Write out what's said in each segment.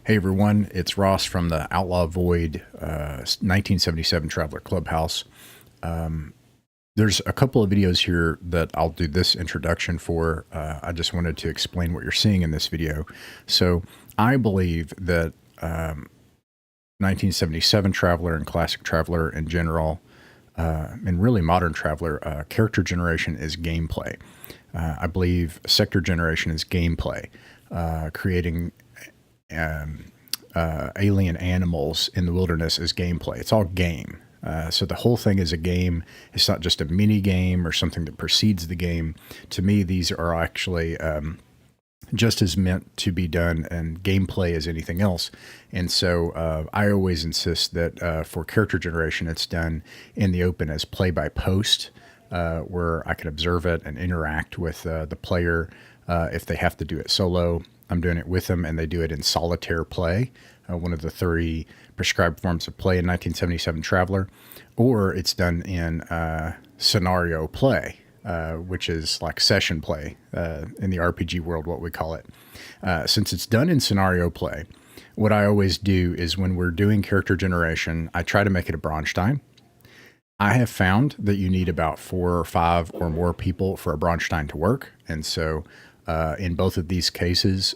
Hey everyone, it's Ross from the Outlaw Void 1977 Traveler Clubhouse. There's a couple of videos here that I'll do this introduction for. I just wanted to explain what you're seeing in this video. So I believe that 1977 Traveler and Classic Traveler in general, and really modern Traveler, character generation is gameplay. I believe sector generation is gameplay, creating alien animals in the wilderness is gameplay. It's all game. So the whole thing is a game. It's not just a mini game or something that precedes the game. To me, these are actually just as meant to be done and gameplay as anything else. And so I always insist that for character generation, it's done in the open as play by post, where I can observe it and interact with the player. If they have to do it solo, I'm doing it with them, and they do it in solitaire play, one of the 3 prescribed forms of play in 1977 Traveler, or it's done in scenario play, which is like session play in the RPG world, what we call it. Since it's done in scenario play, what I always do is when we're doing character generation, I try to make it a Braunstein. I have found that you need about 4 or 5 or more people for a Braunstein to work, and so in both of these cases,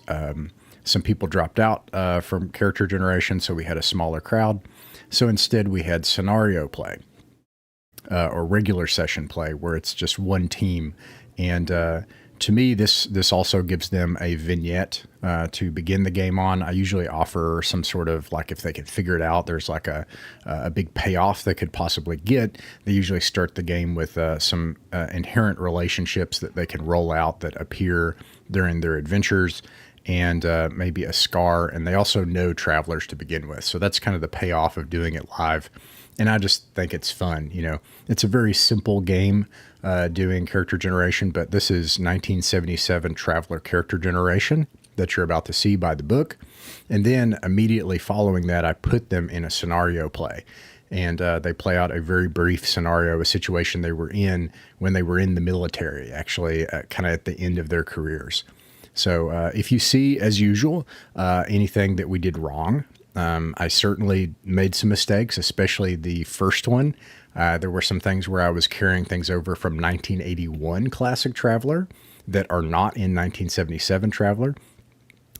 some people dropped out from character generation, so we had a smaller crowd. So instead, we had scenario play or regular session play, where it's just one team. And to me, this also gives them a vignette to begin the game on. I usually offer some sort of, like, if they could figure it out, there's like a big payoff they could possibly get. They usually start the game with some inherent relationships that they can roll out that appear during their adventures, and maybe a scar. And they also know travelers to begin with. So that's kind of the payoff of doing it live. And I just think it's fun. You know, it's a very simple game doing character generation, but this is 1977 Traveler character generation that you're about to see by the book. And then immediately following that, I put them in a scenario play. And they play out a very brief scenario, a situation they were in when they were in the military, actually kind of at the end of their careers. So if you see, as usual, anything that we did wrong, I certainly made some mistakes, especially the first one. There were some things where I was carrying things over from 1981 Classic Traveler that are not in 1977 Traveler.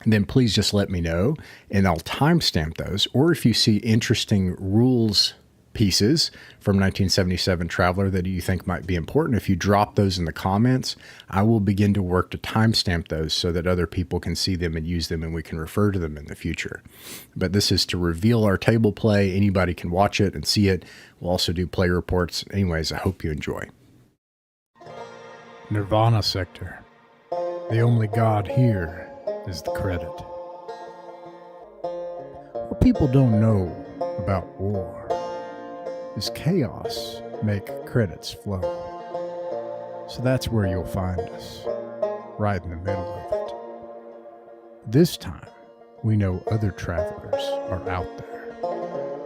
And then please just let me know, and I'll timestamp those. Or if you see interesting rules pieces from 1977 Traveler that you think might be important, if you drop those in the comments, I will begin to work to timestamp those so that other people can see them and use them, and we can refer to them in the future. But this is to reveal our table play. Anybody can watch it and see it. We'll also do play reports. Anyways, I hope you enjoy. Nirvana Sector. The only god here is the credit. What people don't know about war is chaos make credits flow. So that's where you'll find us, right in the middle of it. This time, we know other travelers are out there.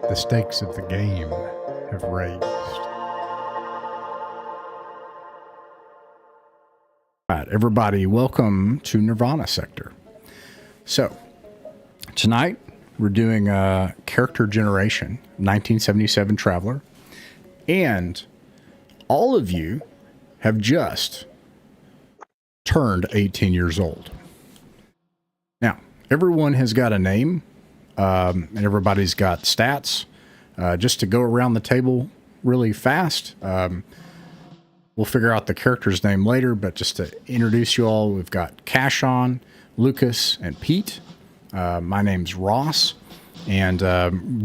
The stakes of the game have raised. All right, everybody, welcome to Nirvana Sector. So, tonight we're doing character generation, 1977 Traveler, and all of you have just turned 18 years old. Now, everyone has got a name, and everybody's got stats. Just to go around the table really fast, we'll figure out the character's name later, but just to introduce you all, we've got Cashon, Lucas, and Pete. My name's Ross, and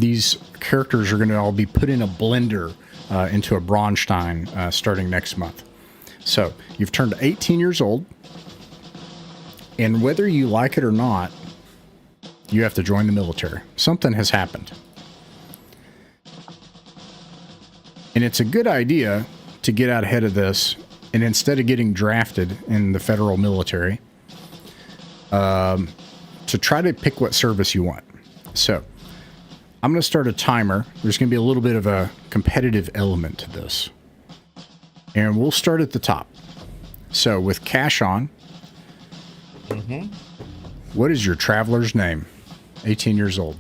these characters are going to all be put in a blender into a Braunstein starting next month. So you've turned 18 years old, and whether you like it or not, you have to join the military. Something has happened. And it's a good idea to get out ahead of this, and instead of getting drafted in the federal military, to try to pick what service you want. So I'm going to start a timer. There's going to be a little bit of a competitive element to this. And we'll start at the top. So with Cashon, what is your traveler's name? 18 years old.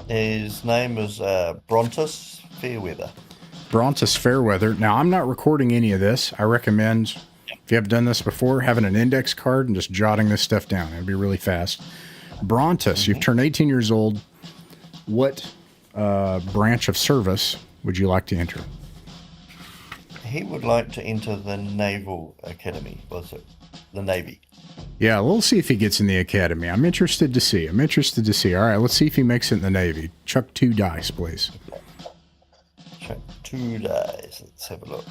His name is Brontus Fairweather. Brontus Fairweather. Now, I'm not recording any of this. I recommend, if you have done this before, having an index card and just jotting this stuff down. It'll be really fast. Brontus, you've turned 18 years old. What branch of service would you like to enter? He would like to enter the Naval Academy. Was it the Navy? Yeah, we'll see if he gets in the academy. I'm interested to see. All right, let's see if he makes it in the Navy. Chuck 2 dice, please. Chuck 2 dice. Let's have a look.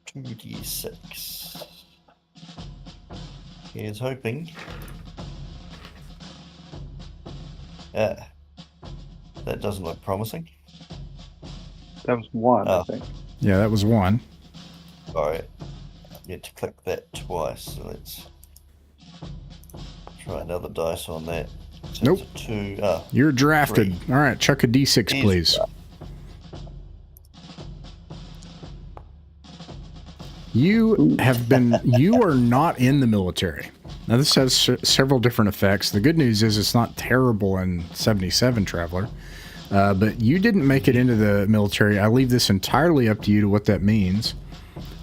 2d6. Here's hoping. That doesn't look promising. That was 1, I think. Yeah, that was 1. All right. You have to click that twice. So let's try another dice on that. So Nope. It's a 2. You're drafted. 3. All right, chuck a d6, He's please. You are not in the military. Now, this has several different effects. The good news is it's not terrible in 77, Traveler. But you didn't make it into the military. I leave this entirely up to you to what that means.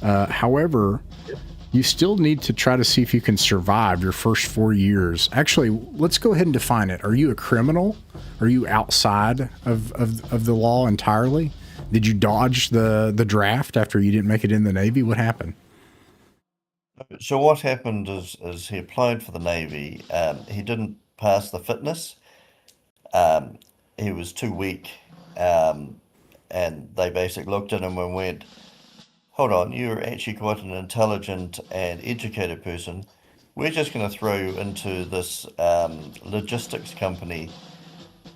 However, you still need to try to see if you can survive your first 4 years. Actually, let's go ahead and define it. Are you a criminal? Are you outside of the law entirely? Did you dodge the draft after you didn't make it in the Navy? What happened? So what happened is he applied for the Navy. He didn't pass the fitness. He was too weak. And they basically looked at him and went, hold on, you're actually quite an intelligent and educated person. We're just going to throw you into this logistics company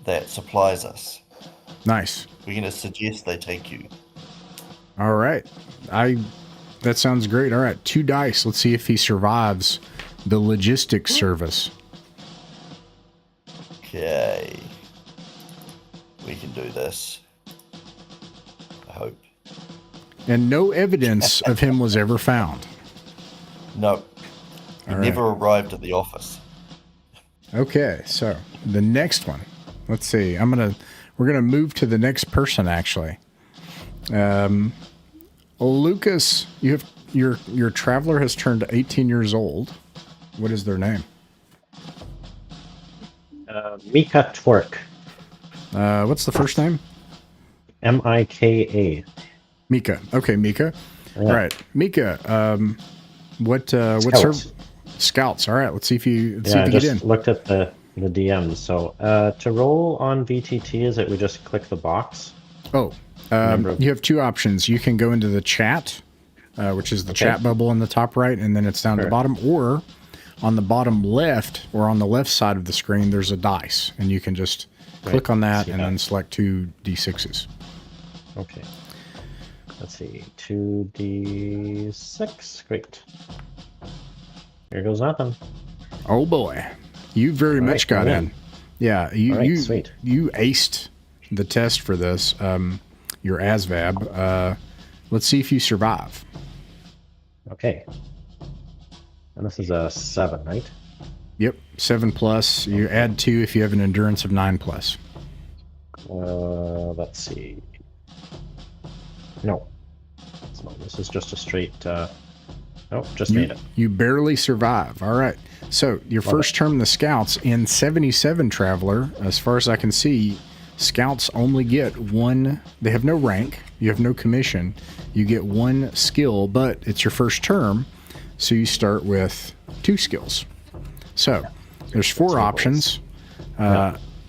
that supplies us. Nice. We're going to suggest they take you. All right. That sounds great. All right, 2 dice. Let's see if he survives the logistics service. Okay. We can do this. I hope. And no evidence of him was ever found. No. He All never arrived at the office. Okay, so the next one. Let's see. We're gonna move to the next person actually. Lucas, you have your traveler has turned 18 years old. What is their name? Mika Twerk. What's the first name? Mika. Mika. Okay, Mika. Yeah. All right, Mika. What's her scouts? All right, let's see if you I get in. just looked at the DMs. So to roll on VTT, is it we just click the box? Oh, you have 2 options. You can go into the chat, which is the chat bubble in the top right, and then it's down at the bottom, or on the bottom left or on the left side of the screen, there's a dice, and you can just click on that and then select 2 d6s. Okay. Let's see, 2d6. Great. Here goes nothing. Oh boy, you very much got in. Yeah, you sweet. You aced the test for this. Your ASVAB. Let's see if you survive. Okay. And this is a 7, right? Yep, 7+. You add 2 if you have an endurance of 9+. Let's see. No. This is just a straight. Just made it. You barely survive. All right. So your first term in the Scouts in 77, Traveler, as far as I can see, Scouts only get 1. They have no rank. You have no commission. You get 1 skill, but it's your first term, so you start with 2 skills. So there's 4 options: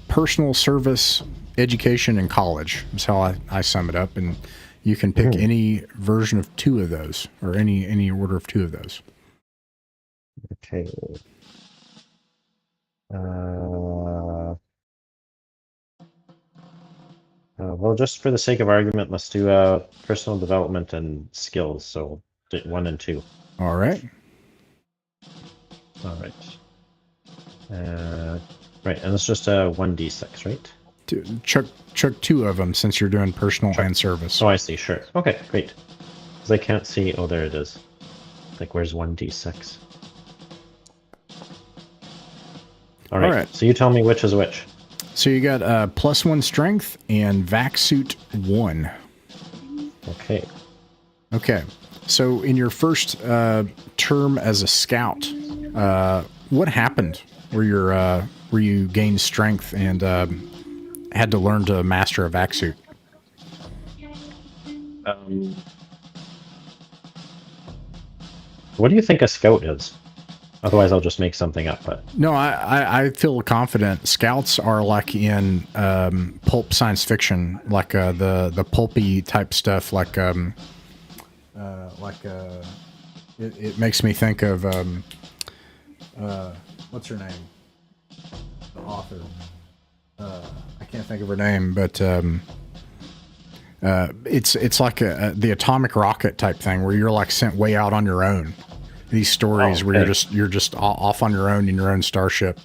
personal, service, education, and college. Is how I sum it up, and you can pick any version of 2 of those, or any order of 2 of those. Okay. Well, just for the sake of argument, let's do personal development and skills. So 1 and 2. All right. All right. Right, and it's just a 1d6, right? Chuck 2 of them since you're doing personal and service. Oh, I see. Sure. Okay, great. Because I can't see. Oh, there it is. Like, where's 1d6? All right. All right. So you tell me which is which. So you got +1 strength and vac suit 1. Okay. Okay. So in your first term as a scout, what happened where you gained strength and had to learn to master a vac suit? What do you think a scout is? Otherwise, I'll just make something up. But No, I feel confident. Scouts are like in pulp science fiction, like the pulpy type stuff, it makes me think of what's her name? The author. I can't think of her name, but it's like the atomic rocket type thing where you're like sent way out on your own. These stories where you're just off on your own in your own starship.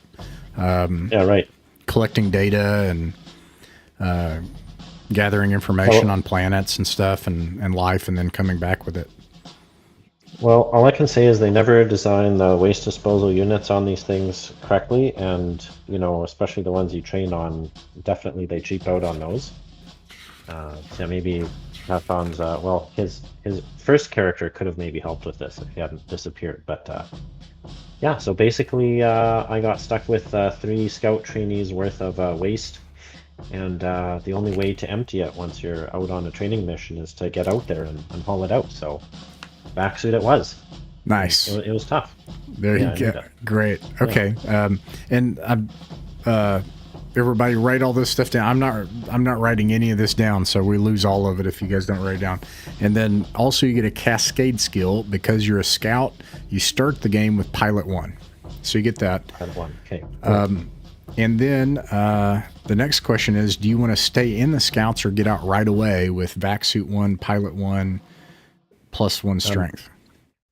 yeah, right. Collecting data and gathering information on planets and stuff and life, and then coming back with it. Well, all I can say is they never designed the waste disposal units on these things correctly, and especially the ones you train on, definitely they cheap out on those. So maybe Nathan's his first character could have maybe helped with this if he hadn't disappeared. But yeah, so basically I got stuck with 3 scout trainees worth of waste, and the only way to empty it once you're out on a training mission is to get out there and haul it out. So backsuit it was. Nice. It was tough. There you go. Great. Okay. And everybody write all this stuff down. I'm not writing any of this down, so we lose all of it if you guys don't write it down. And then also you get a cascade skill because you're a scout. You start the game with Pilot 1, so you get that. Pilot 1. Okay. And then the next question is: do you want to stay in the scouts or get out right away with Vac Suit 1, Pilot 1, +1 strength?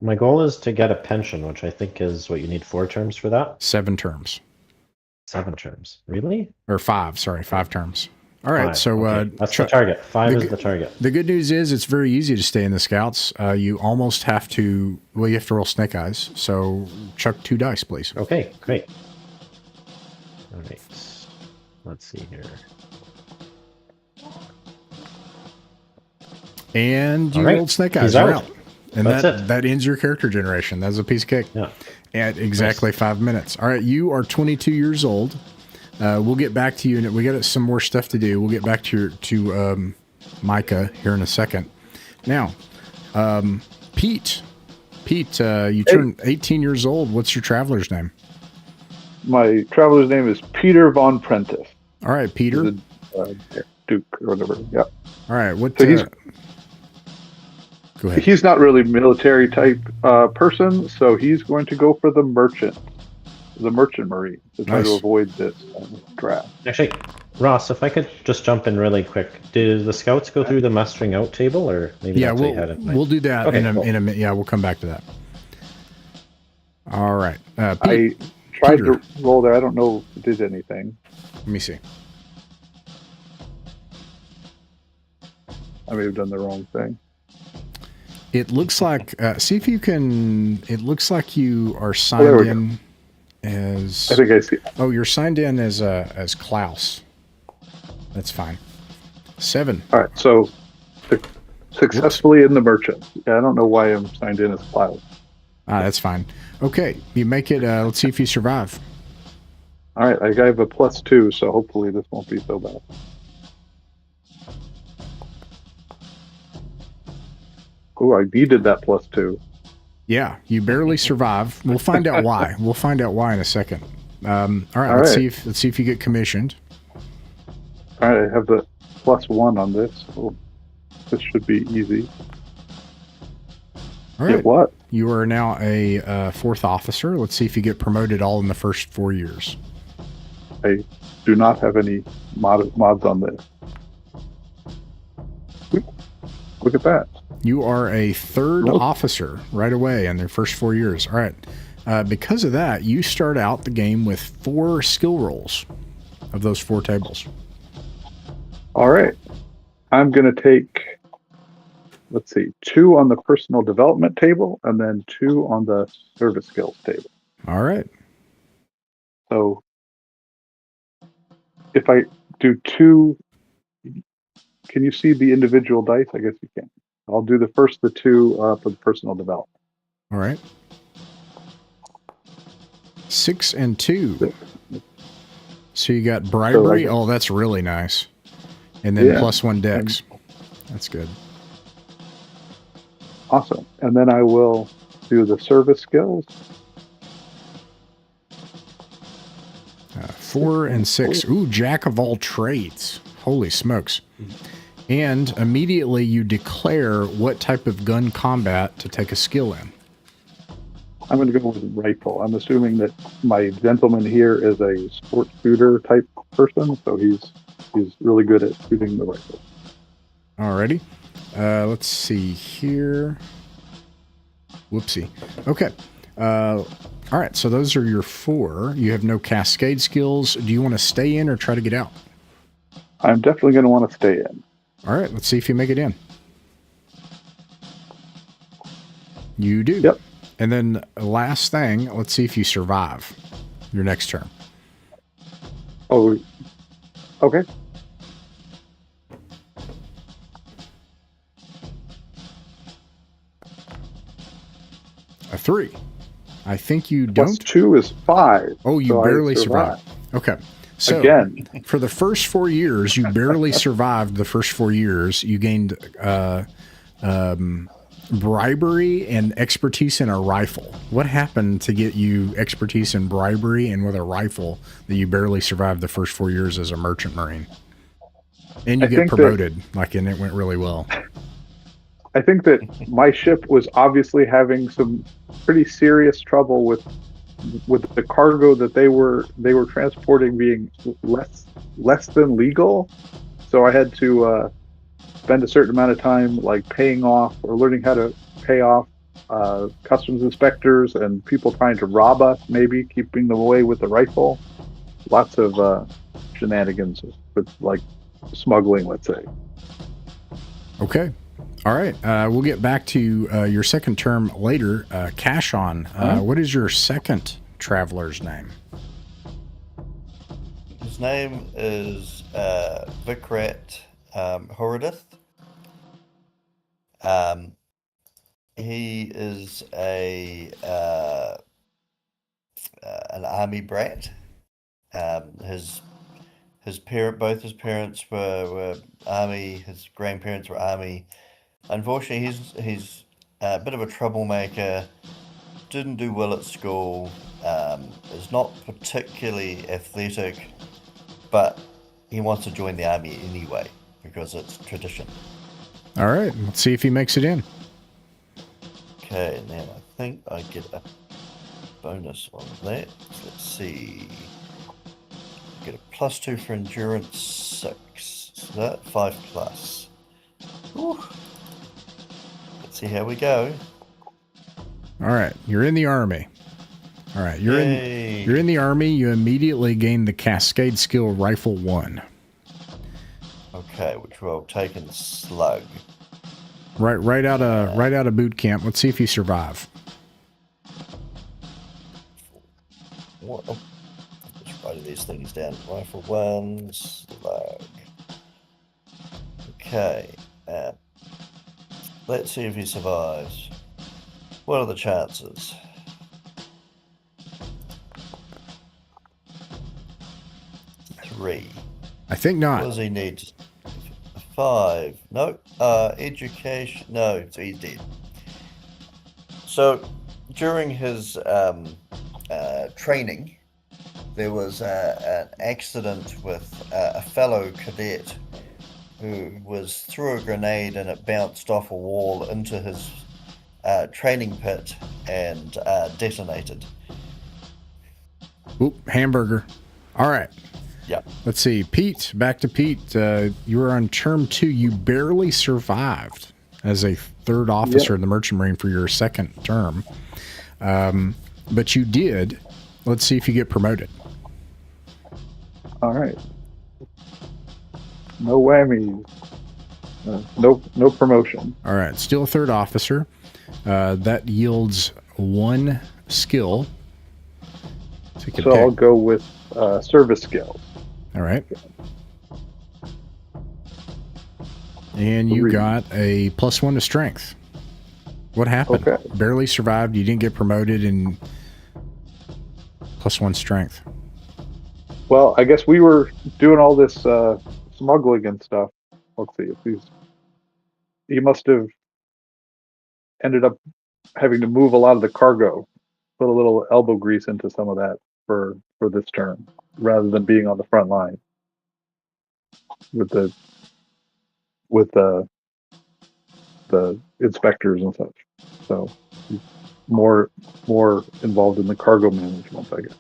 My goal is to get a pension, which I think is what you need 4 terms for that. 7 terms. 7 terms. Really? Or 5. Sorry, 5 terms. All right. 5. So Okay. That's the target. 5 is the target. The good news is it's very easy to stay in the scouts. You almost have to. Well, you have to roll snake eyes. So chuck 2 dice, please. Okay. Great. All right. Let's see here. And you All right. rolled snake eyes. He's You're out. out. And That's it. that ends your character generation. That's a piece of cake. Yeah. At exactly 5 minutes. All right, you are 22 years old. We'll get back to you, and we got some more stuff to do. We'll get back to Micah here in a second. Now, Pete, you turned 18 years old. What's your traveler's name? My traveler's name is Peter Von Prentice. All right, Peter. He's a, Duke or whatever. Yeah. All right, what? So go ahead. He's not really military type person, so he's going to go for the merchant marine to try to avoid this draft. Actually, Ross, if I could just jump in really quick, do the scouts go through the mustering out table, or maybe Yeah, that's what you had in mind? we'll do that Okay, in a cool. minute. Yeah, we'll come back to that. All right, Pete, I tried Peter. to roll there. I don't know if it did anything. Let me see. I may have done the wrong thing. It looks like see if you can. It looks like you are there signed we in as. I think I see. Oh, you're signed in as Klaus. That's fine. 7. All right, so successfully in the merchant. Yeah, I don't know why I'm signed in as Cloud. That's fine. Okay, you make it. Let's see if you survive. All right, I have a +2, so hopefully this won't be so bad. Oh, I needed that +2. Yeah, you barely survive. We'll find out why. We'll find out why in a second. All right, All let's right. see if you get commissioned. All right, I have the +1 on this. So this should be easy. All right. Get what? You are now a 4th officer. Let's see if you get promoted all in the first 4 years. I do not have any mods on this. Look at that. You are a 3rd Nope. officer right away in their first 4 years. All right. Because of that, you start out the game with 4 skill rolls of those 4 tables. All right. I'm going to take, let's see, 2 on the personal development table and then 2 on the service skills table. All right. So if I do 2, can you see the individual dice? I guess you can. I'll do the first the 2 for the personal development. All right. 6 and 2. So you got bribery. Oh, that's really nice. And then +1 dex. That's good. Awesome. And then I will do the service skills. 4 and 6. Ooh, jack of all trades. Holy smokes. And immediately you declare what type of gun combat to take a skill in. I'm going to go with rifle. I'm assuming that my gentleman here is a sport shooter type person, so he's really good at shooting the rifle. Alrighty. Let's see here. Whoopsie. Okay. All right, so those are your 4. You have no cascade skills. Do you want to stay in or try to get out? I'm definitely going to want to stay in. All right, let's see if you make it in. You do. Yep. And then last thing, let's see if you survive your next turn. Oh, okay. A 3. I think you don't. +2 is 5. Oh, you so barely survived. Okay. So again, for the first 4 years, you barely survived the first 4 years. You gained bribery and expertise in a rifle. What happened to get you expertise in bribery and with a rifle that you barely survived the first 4 years as a merchant marine? And you get promoted, and it went really well. I think that my ship was obviously having some pretty serious trouble with the cargo that they were transporting being less than legal. So I had to spend a certain amount of time paying off or learning how to pay off customs inspectors and people trying to rob us, maybe keeping them away with the rifle. Lots of shenanigans with smuggling, let's say. Okay. All right. We'll get back to your second term later. Cashon, what is your second traveler's name? His name is Vikrat Horodith. He is an army brat. Both his parents were army. His grandparents were army. Unfortunately, he's a bit of a troublemaker. Didn't do well at school. Is not particularly athletic, but he wants to join the army anyway because it's tradition. All right, let's see if he makes it in. Okay, now I think I get a bonus on that. Let's see. I get a +2 for endurance 6. So that 5+. Whew. Let's see how we go. All right, you're in the army. All right, you're in the army. You immediately gain the Cascade skill Rifle 1. Okay, which we'll take in Slug. Right out of boot camp. Let's see if you survive. What? Oh, just writing these things down. Rifle 1, Slug. Okay. Let's see if he survives. What are the chances? Three. I think not. What does he need? 5. No. Education. No, so he's dead. So during his training, there was an accident with a fellow cadet who threw a grenade and it bounced off a wall into his training pit and detonated. Oop, hamburger. All right. Yep. Let's see. Pete, back to Pete. You were on term 2. You barely survived as a third officer in the Merchant Marine for your second term. But you did. Let's see if you get promoted. All right. No whammies. No promotion. All right. Still a third officer. That yields 1 skill. So I'll go with service skills. All right. And you 3. got a +1 to strength. What happened? Okay. Barely survived. You didn't get promoted, and +1 strength. Well, I guess we were doing all this smuggling and stuff. Let's see if he must have ended up having to move a lot of the cargo, put a little elbow grease into some of that for this turn, rather than being on the front line with the inspectors and such. So he's more involved in the cargo management, I guess.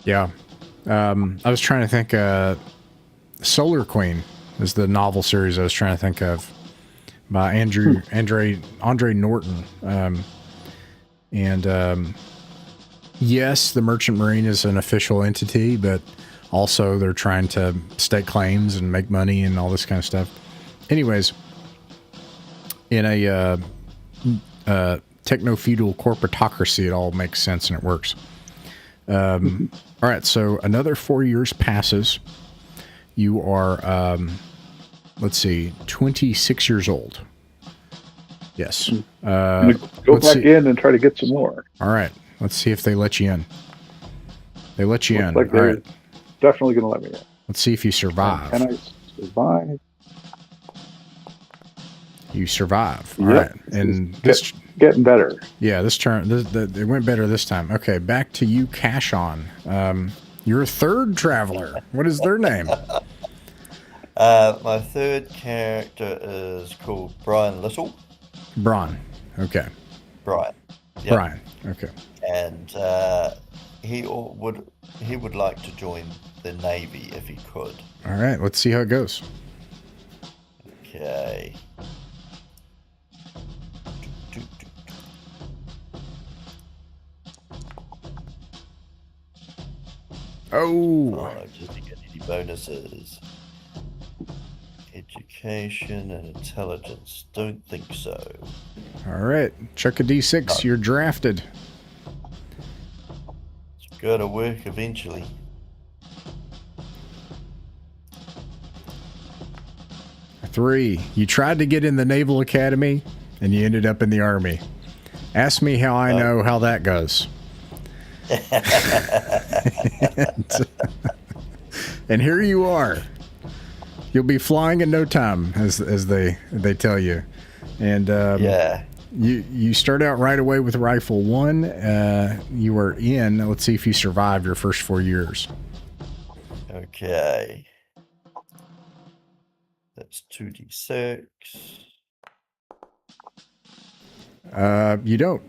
Yeah. I was trying to think, Solar Queen is the novel series I was trying to think of by Andre Norton. Yes, the Merchant Marine is an official entity, but also they're trying to stake claims and make money and all this kind of stuff. Anyways, in a techno-feudal corporatocracy, it all makes sense and it works. All right, so another 4 years passes. You are, let's see, 26 years old. Yes. I'm gonna go back in and try to get some more. All right, let's see if they let you in. They let you in. Like All right. Definitely going to let me in. Let's see if you survive. Can I survive? You survive. All Yep. right. And this Getting better. Yeah, this turn, it went better this time. Okay, back to you, Cash On. You're a third traveler. What is their name? My third character is called Brian Little. Bron. Okay. Brian. Yep. Brian. Okay. And he would like to join the Navy if he could. All right, let's see how it goes. Okay. Oh. Just to get any bonuses. Education and intelligence. Don't think so. All right, check a D6. No. You're drafted. It's got to work eventually. Three. You tried to get in the Naval Academy, and you ended up in the Army. Ask me how I know how that goes. And here you are. You'll be flying in no time, as they tell you. And Yeah. you start out right away with Rifle 1. You are in. Let's see if you survive your first 4 years. Okay. That's 2d6. You don't.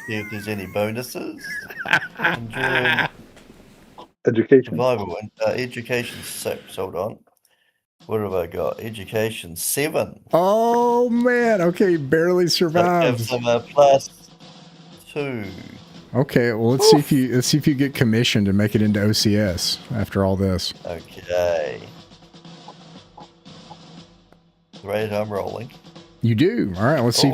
See if there's any bonuses. Enjoy Education. survival and education 6. Hold on. What have I got? Education 7. Oh man. Okay, barely survived. Gives them a +2. Okay, well let's see if you get commissioned and make it into OCS after all this. Okay. Great, I'm rolling. You do. All right, let's see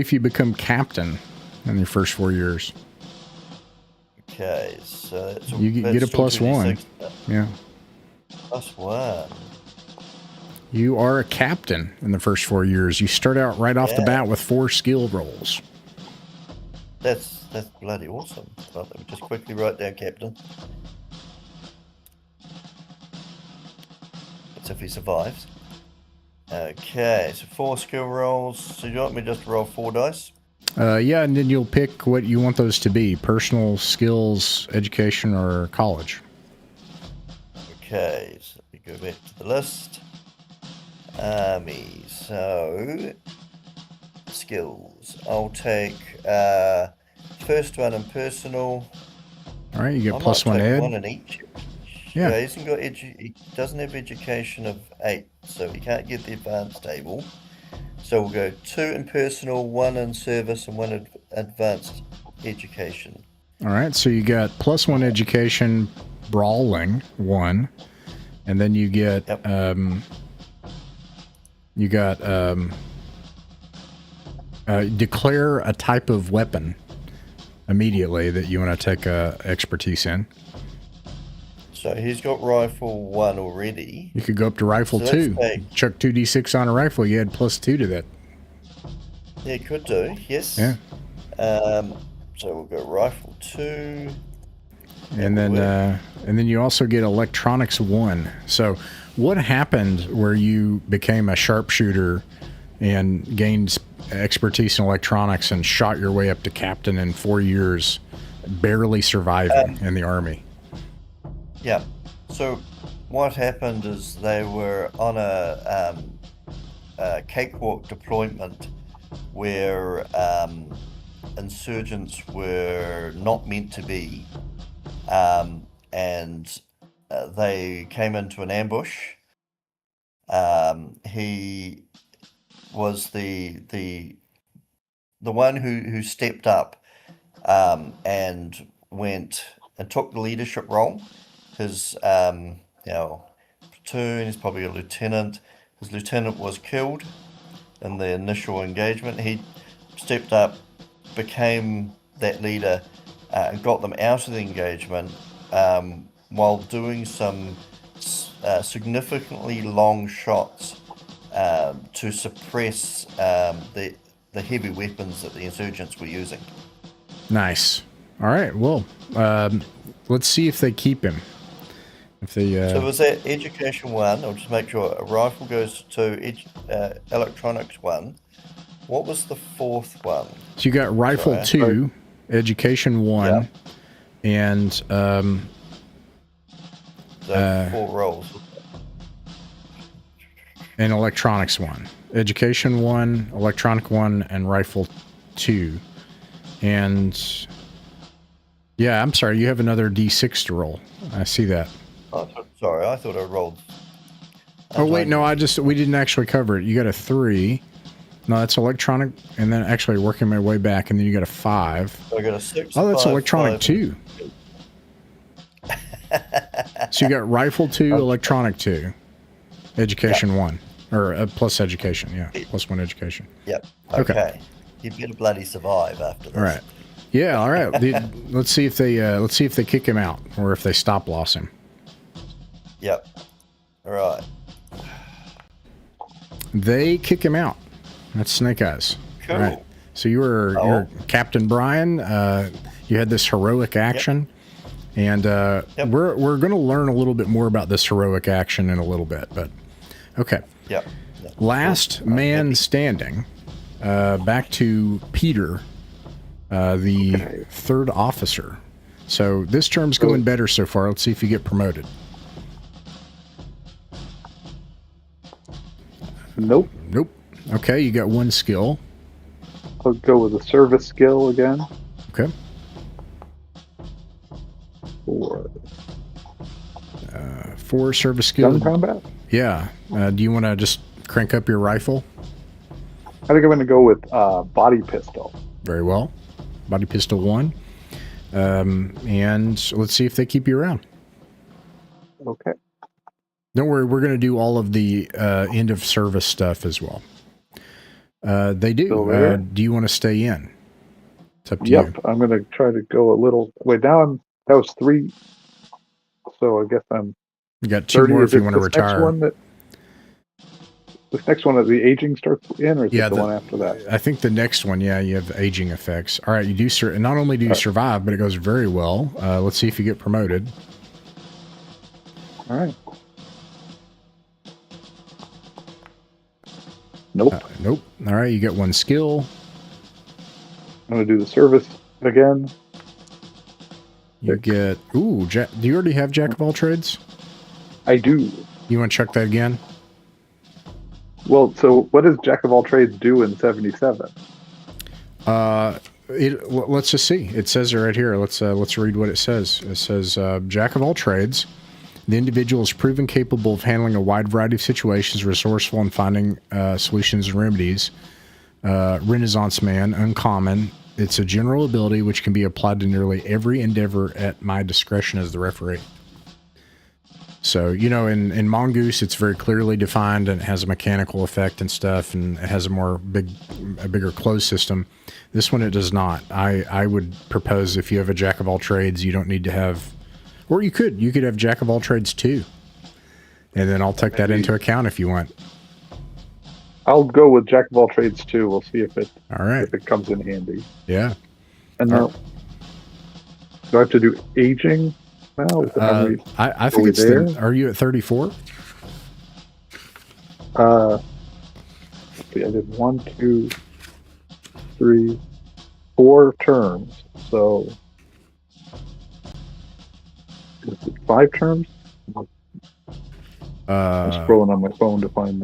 if you become captain in your first 4 years. Okay, so that's You get that's a still +1. 2d6 then. Yeah. +1. You are a captain in the first 4 years. You start out right off the Yeah. bat with 4 skill rolls. That's bloody awesome. Well, let me just quickly write down captain. That's if he survives. Okay, so 4 skill rolls. So you want me just to roll 4 dice? Yeah, and then you'll pick what you want those to be: personal, skills, education, or college. Okay, so let me go back to the list. Army, so skills. I'll take first one in personal. All right, you get I +1 might take ed. one in each. Yeah. He hasn't got he doesn't have education of 8, so he can't get the advanced table. So we'll go 2 in personal, 1 in service, and 1 advanced education. All right, so you got +1 education, brawling 1, and then you get Yep. Declare a type of weapon immediately that you want to take expertise in. So he's got rifle 1 already. You could go up to rifle So let's 2. take- Chuck 2d6 on a rifle. You add +2 to that. Yeah, could do. Yes. Yeah. So we'll go rifle 2. And then you also get electronics 1. So what happened where you became a sharpshooter and gained expertise in electronics and shot your way up to captain in 4 years, barely surviving in the army? Yeah. So what happened is they were on a cakewalk deployment where insurgents were not meant to be, and they came into an ambush. He was the one who stepped up and went and took the leadership role. His platoon, he's probably a lieutenant. His lieutenant was killed in the initial engagement. He stepped up, became that leader, and got them out of the engagement while doing some significantly long shots to suppress the heavy weapons that the insurgents were using. Nice. All right. Well, let's see if they keep him. If they. So was that education 1? I'll just make sure. A rifle goes to electronics 1. What was the 4th one? So you got rifle 2, education 1, and So 4 rolls. and electronics 1. Education 1, electronic 1, and rifle 2. And yeah, I'm sorry, you have another D6 to roll. I see that. Oh, sorry, I thought I rolled. Oh wait, no, we didn't actually cover it. You got a 3. No, that's electronic, and then actually working my way back, and then you got a 5. So I got a 6. Oh, that's 5, electronic 5. 2. So you got rifle 2, electronic 2, education 1, or plus education, yeah, plus 1 education. Yep. Okay. Okay. You better bloody survive after this. All right. Yeah. All right. Let's see if they kick him out, or if they stop loss him. Yep. All right. They kick him out. That's Snake Eyes. Cool. All right. So you're Captain Brian. You had this heroic action, and we're going to learn a little bit more about this heroic action in a little bit. But okay. Yep. Last man standing. Back to Peter, the 3rd officer. So this term's going better so far. Let's see if you get promoted. Nope. Nope. Okay, you got 1 skill. I'll go with a service skill again. Okay. 4. 4 service skill. Gun combat? Yeah. Do you want to just crank up your rifle? I think I'm going to go with body pistol. Very well. Body pistol 1. And let's see if they keep you around. Okay. Don't worry, we're going to do all of the end of service stuff as well. They do. Do you want to stay in? It's up to you. Yep. I'm going to try to go a little. Wait, now that was 3. So I guess I'm. You got 2 more if you want to retire. This next one that the aging starts in, or is it the one after that? I think the next one, yeah, you have aging effects. All right, you do not only do you survive, but it goes very well. Let's see if you get promoted. All right. Nope. Nope. All right, you get 1 skill. I'm going to do the service again. You get... Ooh, do you already have Jack of all trades? I do. You want to check that again? Well, so what does Jack of all trades do in 77? Let's just see. It says it right here. Let's read what it says. It says, Jack of all trades. The individual is proven capable of handling a wide variety of situations, resourceful in finding solutions and remedies. Renaissance man, uncommon. It's a general ability which can be applied to nearly every endeavor at my discretion as the referee. So, you know, in Mongoose, it's very clearly defined, and it has a mechanical effect and stuff, and it has a bigger closed system. This one, it does not. I would propose if you have a Jack of all trades, you don't need to have... Or you could have Jack of all trades too. And then I'll take that into account if you want. I'll go with Jack of all trades too. We'll see if it All right. if it comes in handy. Yeah. And now, do I have to do aging now? I think it's the, are you at 34? I did 1, 2, 3, 4 terms. So is it 5 terms? I'm scrolling on my phone to find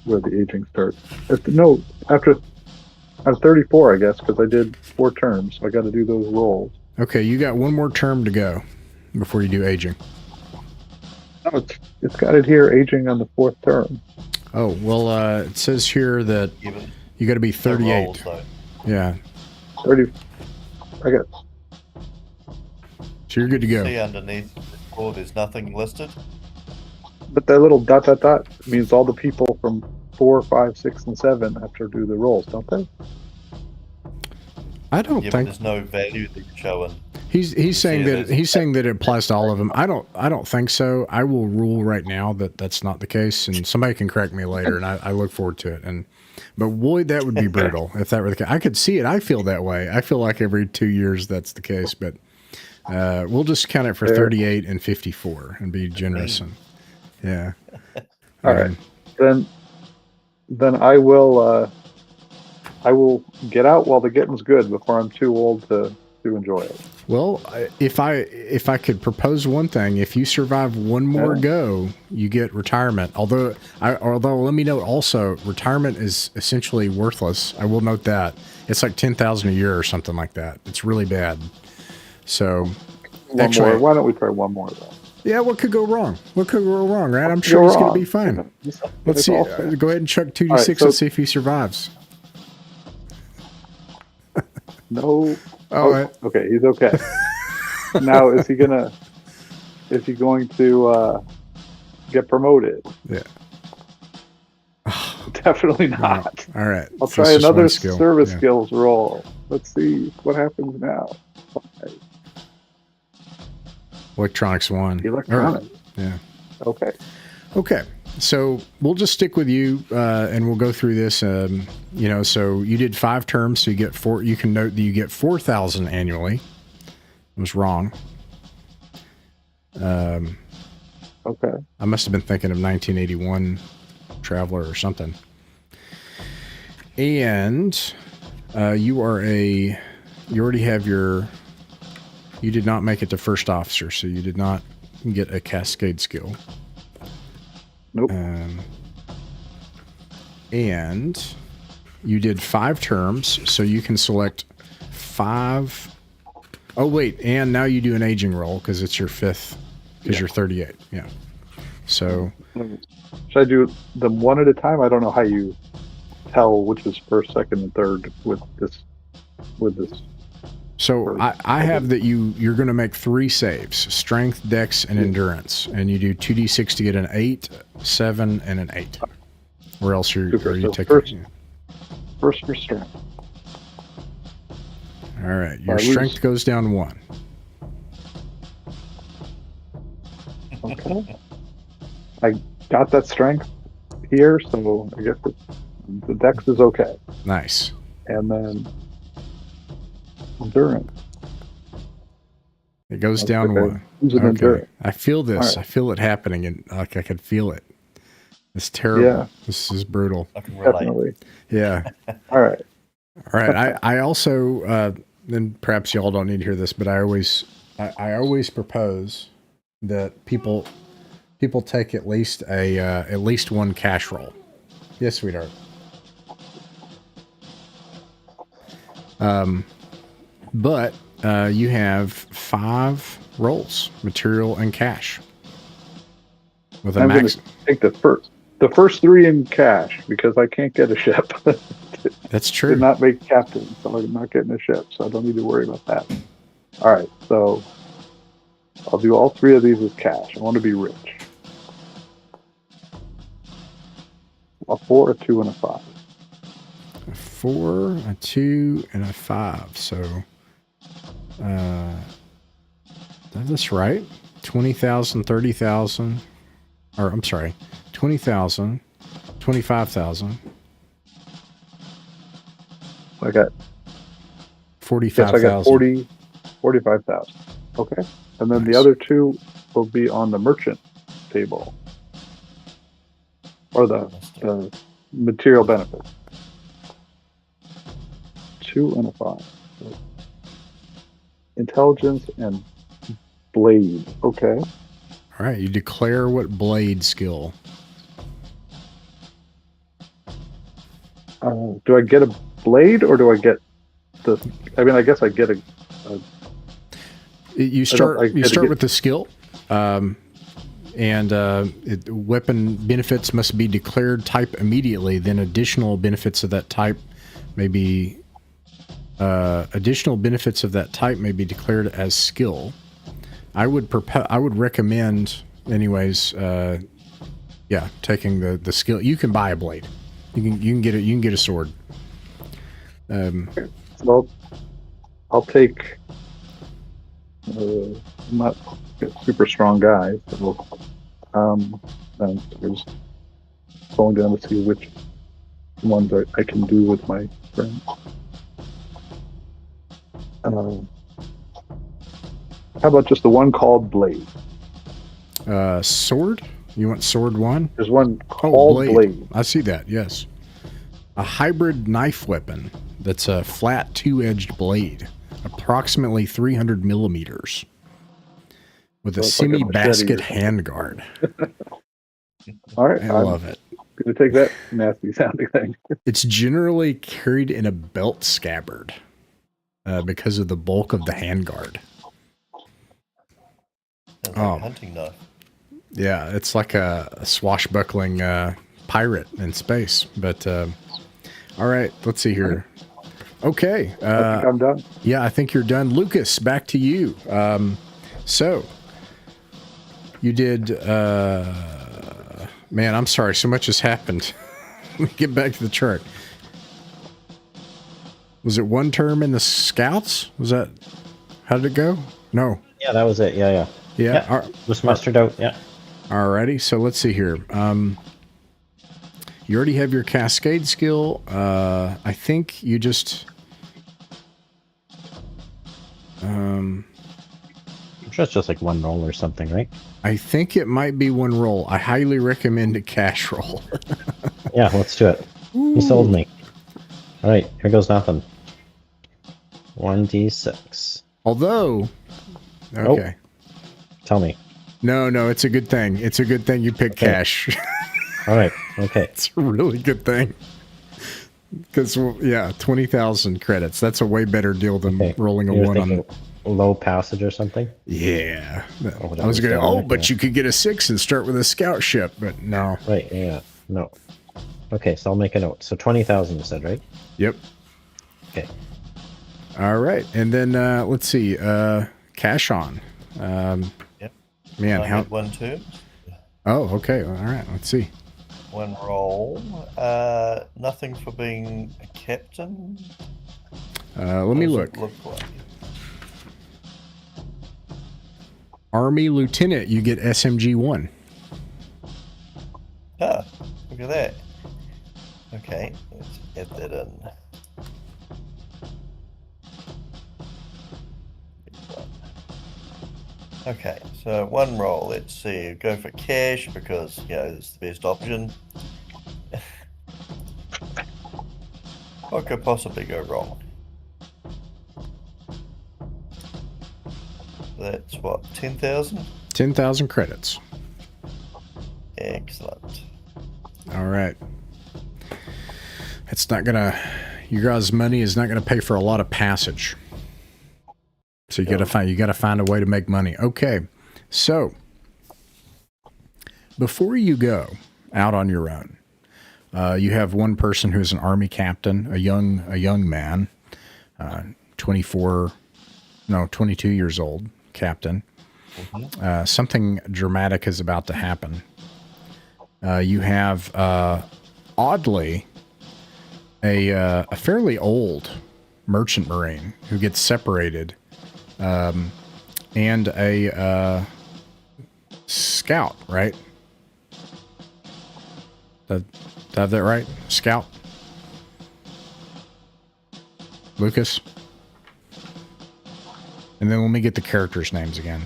where the aging starts. I'm 34, I guess, because I did 4 terms. So I got to do those rolls. Okay, you got one more term to go before you do aging. No, it's got it here, aging on the 4th term. Oh, well, it says here that you got to be 38. Rolls, yeah. 30. I got. So you're good to go. See underneath or there's nothing listed. But that little ... means all the people from 4, 5, 6, and 7 have to do the rolls, don't they? I don't But think there's no value that you're showing. he's saying that it applies to all of them. I don't think so. I will rule right now that that's not the case, and somebody can correct me later, and I look forward to it. But boy, that would be brutal if that were the case. I could see it. I feel that way. I feel like every 2 years that's the case, but we'll just count it for 38 and 54 and be generous. And yeah. All right. Then I will get out while the getting's good before I'm too old to enjoy it. Well, if I could propose one thing, if you survive one more go, you get retirement. Although let me note also, retirement is essentially worthless. I will note that it's like 10,000 a year or something like that. It's really bad. So, One more. Why don't we try one more though? Yeah, what could go wrong? What could go wrong, right? I'm sure he's going to be fine. Let's see. Go ahead and chuck 2d6 and see if he survives. No. Oh, okay. He's okay. Now, is he going to get promoted? Yeah. Definitely not. All right. I'll try another service skills roll. Let's see what happens now. Okay. Electronics 1. Electronics. Yeah. Okay. Okay. So we'll just stick with you, and we'll go through this. So you did 5 terms, so you get 4. You can note that you get 4,000 annually. I was wrong. Okay. I must have been thinking of 1981 Traveler or something. And you already have you did not make it to first officer, so you did not get a cascade skill. Nope. And you did 5 terms, so you can select 5. Oh, wait, and now you do an aging roll because it's your 5th, because you're 38. Yeah. So. Should I do them one at a time? I don't know how you tell which is first, second, and third with this. So I have that you're going to make 3 saves: strength, dex, and endurance, and you do 2d6 to get an 8, 7, and an 8. Or else you take first for strength. All right, your strength goes down 1. Okay. I got that strength here, so I guess the dex is okay. Nice. And then endurance. It goes down 1. Okay. I feel this. Right. I feel it happening, and like I could feel it. It's terrible. Yeah. This is brutal. Definitely. Yeah. All right. All right. I also, and perhaps y'all don't need to hear this, but I always propose that people take at least one cash roll. Yes, sweetheart. But you have 5 rolls, material and cash. With a max. I'm going to take the first 3 in cash because I can't get a ship. That's true. Did not make captain, so I'm not getting a ship, so I don't need to worry about that. All right, so I'll do all 3 of these with cash. I want to be rich. A 4, a 2, and a 5. A 4, a 2, and a 5. So, is this right? 20,000, 30,000, or I'm sorry, 20,000, 25,000, I got 45,000. 45,000. Okay. And then Nice. the other two will be on the merchant table. Or the material benefit. 2 and a 5. Intelligence and blade. Okay. All right, you declare what blade skill. Do I get a blade or do I get the? I mean, I guess I get a. You start get with the skill, and weapon benefits must be declared type immediately. Then additional benefits of that type may be declared as skill. I would recommend, anyways. Taking the skill. You can buy a blade. You can get it. You can get a sword. Well, I'll take. I'm not a super strong guy, so I'm just going down to see which ones I can do with my friend. How about just the one called blade? Sword? You want sword 1? There's one called blade. I see that, yes. A hybrid knife weapon that's a flat 2-edged blade, approximately 300 millimeters, with a semi-basket handguard. All right. I love it. Going to take that nasty sounding thing. It's generally carried in a belt scabbard because of the bulk of the handguard. Sounds like a hunting knife. Yeah, it's like a swashbuckling pirate in space. But all right, let's see here. Okay, I think I'm done. Yeah, I think you're done. Lucas, back to you. So you did. Man, I'm sorry. So much has happened. Let me get back to the chart. Was it one term in the Scouts? Was that? How did it go? No. Yeah, that was it. Yeah. Just mustered out. Yeah. Alrighty, so let's see here. You already have your Cascade skill. I think you just... I'm sure it's just like one roll or something, right? I think it might be one roll. I highly recommend a cash roll. Yeah, let's do it. You sold me. All right, here goes nothing. 1d6. Although... Okay. Oh, tell me. No, it's a good thing. It's a good thing you picked cash. All right, okay. It's a really good thing. Because, 20,000 credits. That's a way better deal than rolling a 1 on... Low passage or something? Yeah. I was going to, but you could get a 6 and start with a scout ship, but no. Right, yeah. No. Okay, so I'll make a note. So 20,000 you said, right? Yep. Okay. All right. And then, let's see. Cash on. Yep. Man, how... one turn. Oh, okay. All right. Let's see. One roll. Nothing for being a captain. Let me look. Look like? Army Lieutenant, you get SMG 1. Ah, look at that. Okay, let's add that in. Okay, so one roll. Let's see. Go for cash because it's the best option. What could possibly go wrong? That's what, 10,000? 10,000 credits. Excellent. All right. It's not gonna. Your guys' money is not gonna pay for a lot of passage. So you gotta find a way to make money. Okay, so before you go out on your own, you have one person who's an army captain, a young man, 22 years old, captain. Mm-hmm. Something dramatic is about to happen. You have oddly a fairly old merchant marine who gets separated. And a Scout, right? Did I have that right? Scout? Lucas? And then let me get the characters' names again.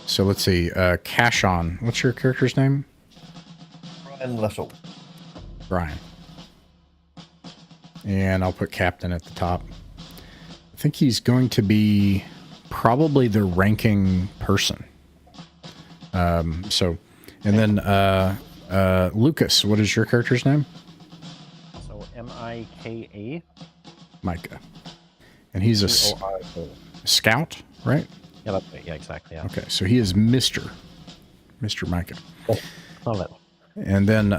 So let's see. Cashon. What's your character's name? Brian Little. Brian. And I'll put Captain at the top. I think he's going to be probably the ranking person. And then Lucas, what is your character's name? So M-I-K-A. Micah. And he's a scout, right? Yeah, that's right. Yeah, exactly. Yeah. Okay, so he is Mr. Micah. Love it. And then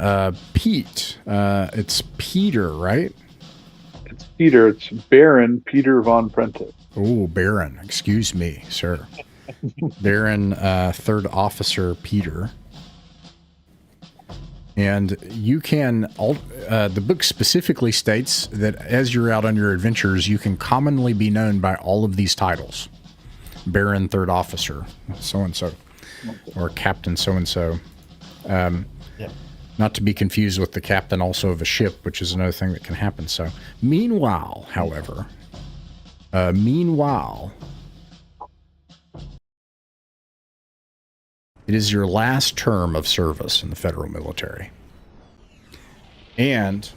Pete. It's Peter, right? It's Peter. It's Baron Peter von Prentice. Oh, Baron. Excuse me, sir. Baron, third officer Peter. And you can, the book specifically states that as you're out on your adventures, you can commonly be known by all of these titles. Baron, third officer, so-and-so, or Captain so-and-so. Not to be confused with the captain also of a ship, which is another thing that can happen. So, meanwhile, however, it is your last term of service in the federal military. And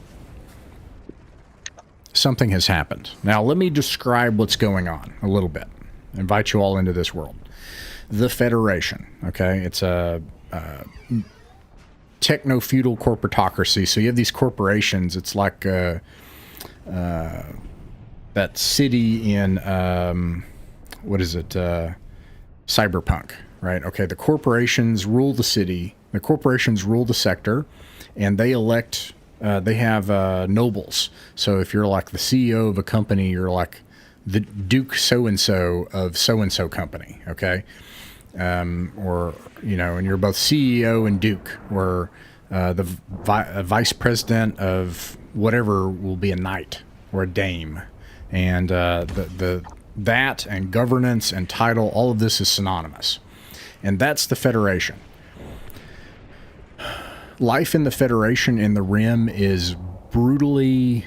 something has happened. Now, let me describe what's going on a little bit. Invite you all into this world. The Federation, okay? It's a techno-feudal corporatocracy. So you have these corporations. It's like that city in, what is it? Cyberpunk, right? Okay, the corporations rule the city. The corporations rule the sector, and they elect, they have nobles. So if you're like the CEO of a company, you're like the Duke so-and-so of so-and-so company, okay? Or, you know, and you're both CEO and Duke, or the vice president of whatever will be a knight or a dame. And that and governance and title, all of this is synonymous. And that's the Federation. Life in the Federation in the Rim is brutally,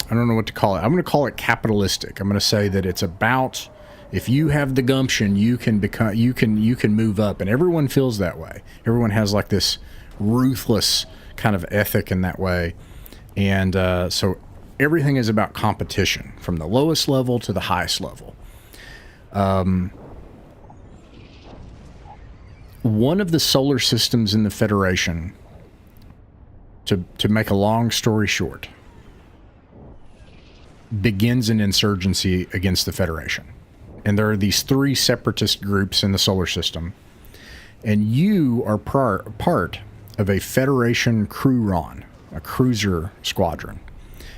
I don't know what to call it. I'm going to call it capitalistic. I'm going to say that it's about, if you have the gumption, you can become, you can move up, and everyone feels that way. Everyone has like this ruthless kind of ethic in that way, and so everything is about competition from the lowest level to the highest level. One of the solar systems in the Federation, to make a long story short, begins an insurgency against the Federation. And there are these three separatist groups in the solar system. And you are part of a Federation crewron, a cruiser squadron.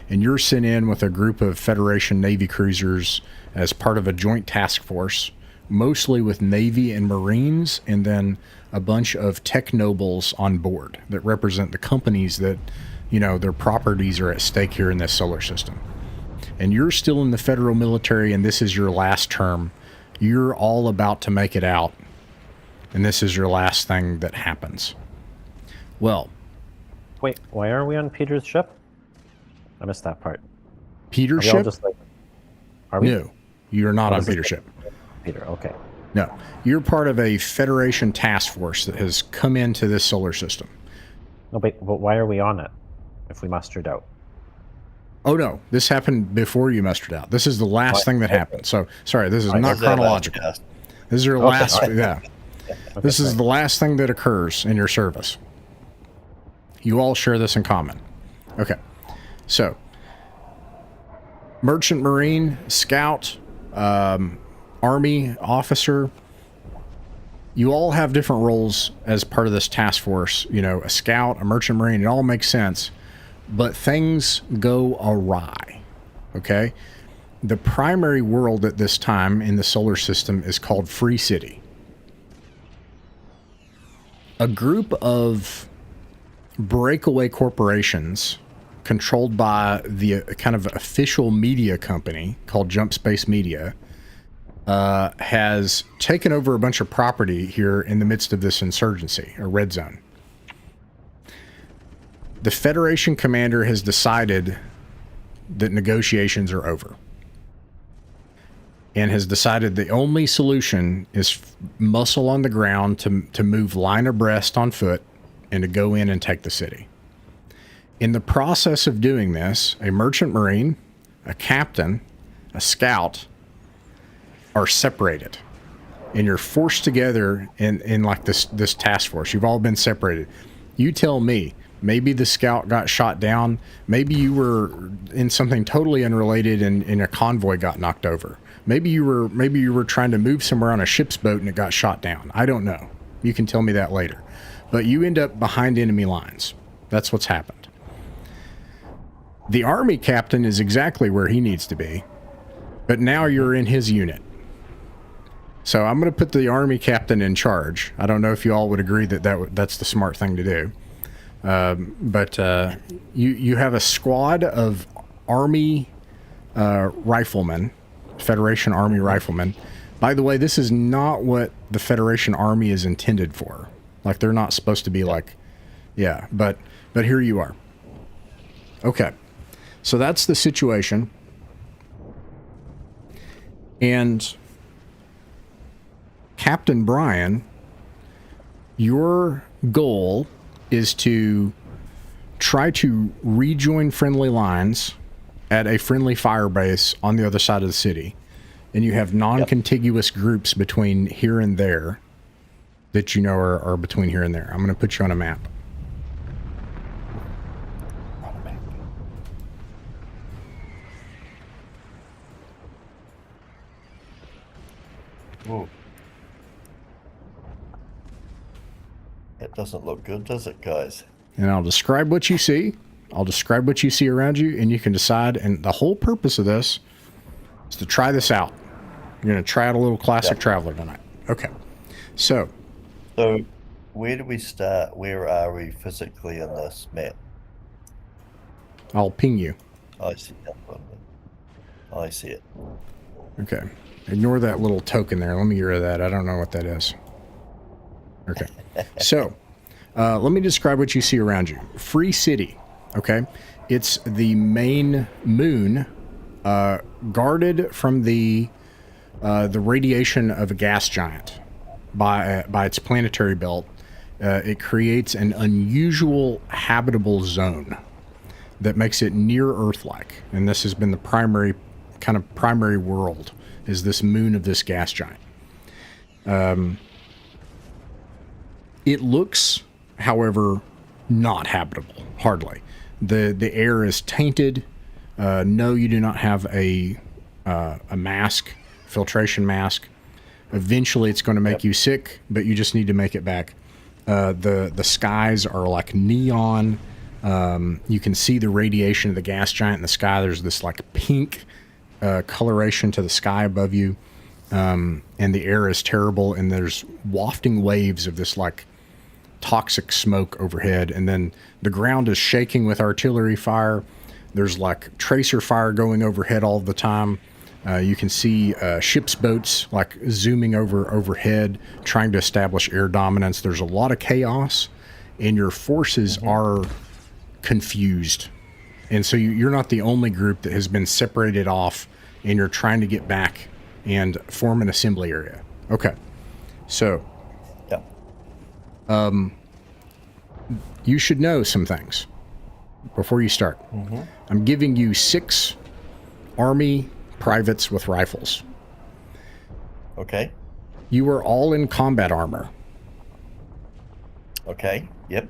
And you're sent in with a group of Federation Navy cruisers as part of a joint task force, mostly with Navy and Marines, and then a bunch of tech nobles on board that represent the companies that, you know, their properties are at stake here in this solar system. And you're still in the federal military, and this is your last term. You're all about to make it out, and this is your last thing that happens. Well, Wait, why are we on Peter's ship? I missed that part. Peter's Are we all ship? just like, are we? No, you're not Oh, on this is Peter's ship. Peter, okay. No, you're part of a Federation task force that has come into this solar system. No, but why are we on it if we mustered out? Oh no, this happened before you mustered out. This is the last thing that happened. So, sorry, this is not Was that chronological. last This is your Okay, last, all right. yeah. Okay, This is sorry. the last thing that occurs in your service. You all share this in common. Okay, so Merchant Marine, Scout, Army officer, you all have different roles as part of this task force. You know, a Scout, a Merchant Marine, it all makes sense. But things go awry, okay? The primary world at this time in the solar system is called Free City. A group of breakaway corporations controlled by the kind of official media company called Jump Space Media has taken over a bunch of property here in the midst of this insurgency, a red zone. The Federation commander has decided that negotiations are over and has decided the only solution is muscle on the ground to move line abreast on foot and to go in and take the city. In the process of doing this, a merchant marine, a captain, a scout are separated, and you're forced together in like this task force. You've all been separated. You tell me, maybe the scout got shot down. Maybe you were in something totally unrelated and a convoy got knocked over. Maybe you were trying to move somewhere on a ship's boat and it got shot down. I don't know. You can tell me that later. But you end up behind enemy lines. That's what's happened. The army captain is exactly where he needs to be, but now you're in his unit. So I'm going to put the army captain in charge. I don't know if you all would agree that's the smart thing to do. But you have a squad of army riflemen, Federation Army riflemen. By the way, this is not what the Federation Army is intended for. Like, they're not supposed to be like, yeah, but here you are. Okay. So that's the situation. And Captain Brian, your goal is to try to rejoin friendly lines at a friendly fire base on the other side of the city. And you have non-contiguous groups between here and there that you know are between here and there. I'm going to put you on a map. Whoa. It doesn't look good, does it, guys? And I'll describe what you see. I'll describe what you see around you, and you can decide. And the whole purpose of this is to try this out. You're going to try out a little classic Traveler tonight. Okay. So where do we start? Where are we physically in this map? I'll ping you. I see that one. I see it. Okay. Ignore that little token there. Let me get rid of that. I don't know what that is. Okay. So, let me describe what you see around you. Free City. Okay. It's the main moon, guarded from the radiation of a gas giant by its planetary belt. It creates an unusual habitable zone that makes it near Earth-like. And this has been the primary world, is this moon of this gas giant. It looks, however, not habitable, hardly. The air is tainted. No, you do not have a mask, filtration mask. Eventually it's going to make you sick, but you just need to make it back. The skies are like neon. You can see the radiation of the gas giant in the sky. There's this like pink coloration to the sky above you. And the air is terrible, and there's wafting waves of this like toxic smoke overhead, and then the ground is shaking with artillery fire. There's like tracer fire going overhead all the time. You can see ship's boats like zooming overhead, trying to establish air dominance. There's a lot of chaos, and your forces are confused. And so you're not the only group that has been separated off, and you're trying to get back and form an assembly area. Okay. So, you should know some things before you start. I'm giving you 6 Army privates with rifles. Okay. You are all in combat armor. Okay. Yep.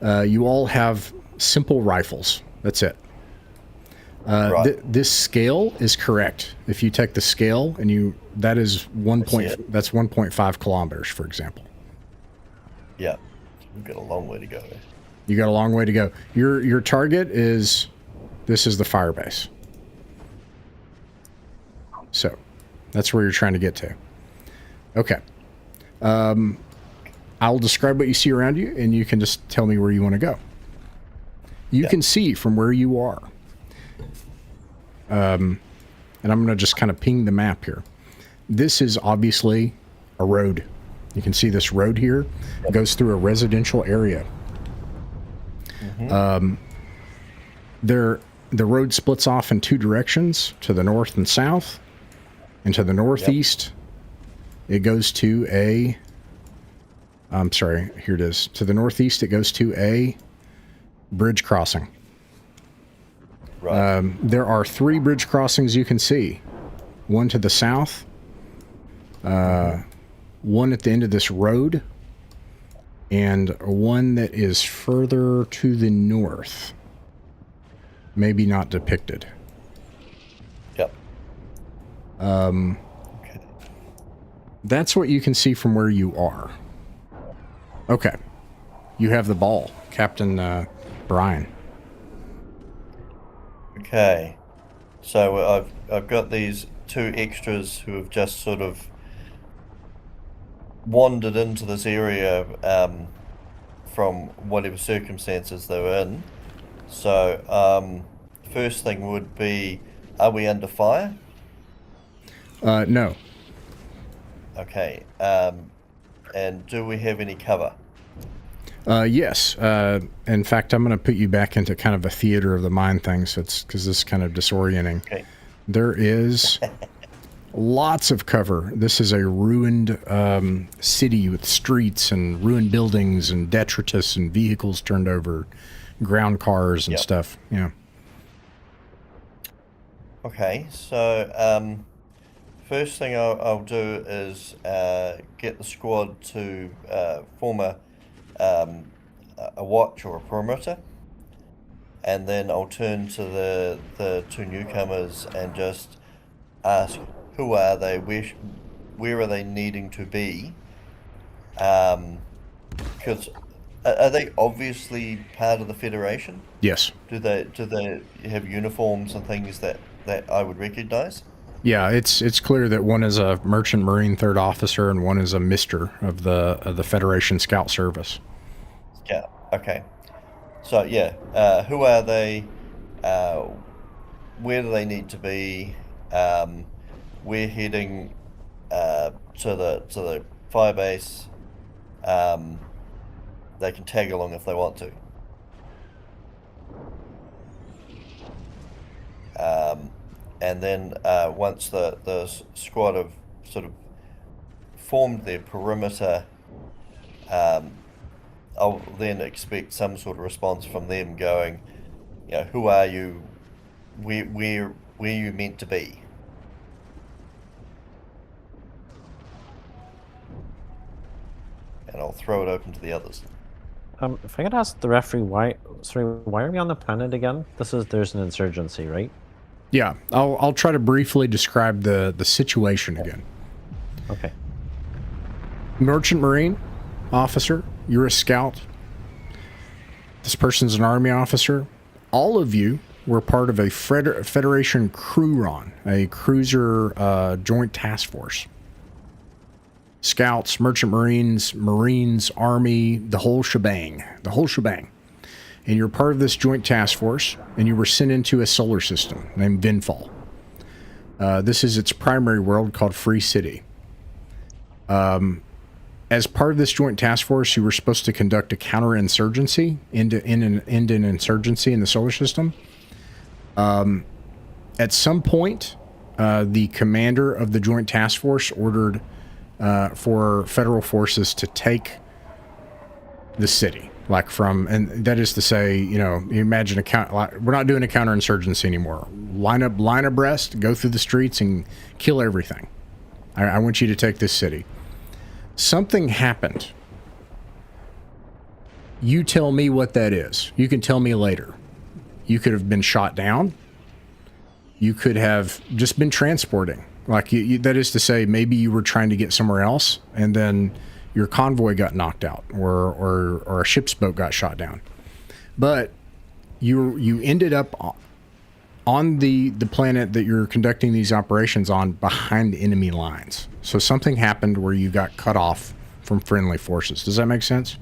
You all have simple rifles. That's it. Right. This scale is correct. If you take the scale and that is that's 1.5 kilometers, for example. Yeah. We've got a long way to go. You got a long way to go. Your target is, this is the fire base. So that's where you're trying to get to. Okay. I'll describe what you see around you, and you can just tell me where you want to go. You can see from where you are. And I'm going to just kind of ping the map here. This is obviously a road. You can see this road here. It goes through a residential area. The road splits off in two directions, to the north and south. And to the northeast, it goes to a... I'm sorry, here it is. To the northeast, it goes to a bridge crossing. Right. There are 3 bridge crossings you can see. One to the south, one at the end of this road, and one that is further to the north. Maybe not depicted. Yep. Okay. That's what you can see from where you are. Okay. You have the ball, Captain Brian. Okay. So I've got these 2 extras who have just sort of wandered into this area from whatever circumstances they were in. So first thing would be, are we under fire? No. Okay. And do we have any cover? Yes. In fact, I'm going to put you back into kind of a theater of the mind thing, so it's because this is kind of disorienting. Okay. There is lots of cover. This is a ruined city with streets and ruined buildings and detritus and vehicles turned over, ground cars and stuff. Yeah. Okay. So first thing I'll do is get the squad to form a watch or a perimeter, and then I'll turn to the 2 newcomers and just ask, who are they? Where are they needing to be? Because are they obviously part of the Federation? Yes. Do they have uniforms and things that I would recognize? Yeah, it's clear that one is a Merchant Marine 3rd officer and one is a Mister of the Federation Scout Service. Yeah. Okay. So yeah, who are they? Where do they need to be? We're heading to the fire base. They can tag along if they want to. And then once the squad have sort of formed their perimeter, I'll then expect some sort of response from them going, who are you? Where are you meant to be? And I'll throw it open to the others. If I could ask the referee, why are we on the planet again? There's an insurgency, right? Yeah, I'll try to briefly describe the situation again. Okay. Merchant Marine officer, you're a scout. This person's an Army officer. All of you were part of a Federation Crewron, a cruiser joint task force. Scouts, Merchant Marines, Marines, Army, the whole shebang. And you're part of this joint task force, and you were sent into a solar system named Vinfall. This is its primary world called Free City. As part of this joint task force, you were supposed to conduct a counterinsurgency, end an insurgency in the solar system. At some point, the commander of the joint task force ordered for federal forces to take the city. And that is to say, you imagine we're not doing a counterinsurgency anymore. Line abreast, go through the streets and kill everything. I want you to take this city. Something happened. You tell me what that is. You can tell me later. You could have been shot down. You could have just been transporting. That is to say, maybe you were trying to get somewhere else, and then your convoy got knocked out, or a ship's boat got shot down. But you ended up on the planet that you're conducting these operations on behind enemy lines. So something happened where you got cut off from friendly forces. Does that make sense?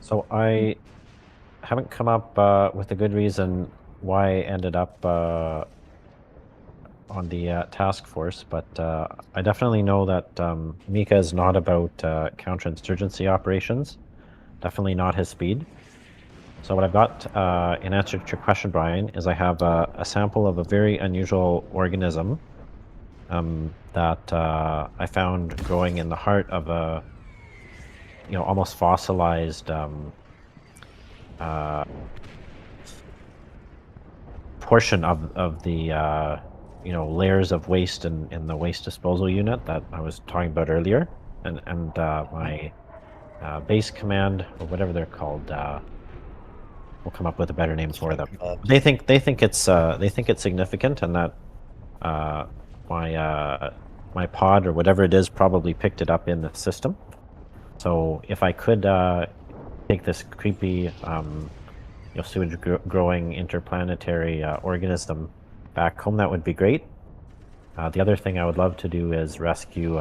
So I haven't come up with a good reason why I ended up on on the task force, but I definitely know that Mika is not about counterinsurgency operations. Definitely not his speed. So what I've got, in answer to your question, Brian, is I have a sample of a very unusual organism that I found growing in the heart of a, almost fossilized portion of the layers of waste in the waste disposal unit that I was talking about earlier, and my base command, or whatever they're called, we'll come up with a better name for them. They think it's significant, and that my pod or whatever it is probably picked it up in the system. So if I could take this creepy sewage growing interplanetary organism back home, that would be great. The other thing I would love to do is rescue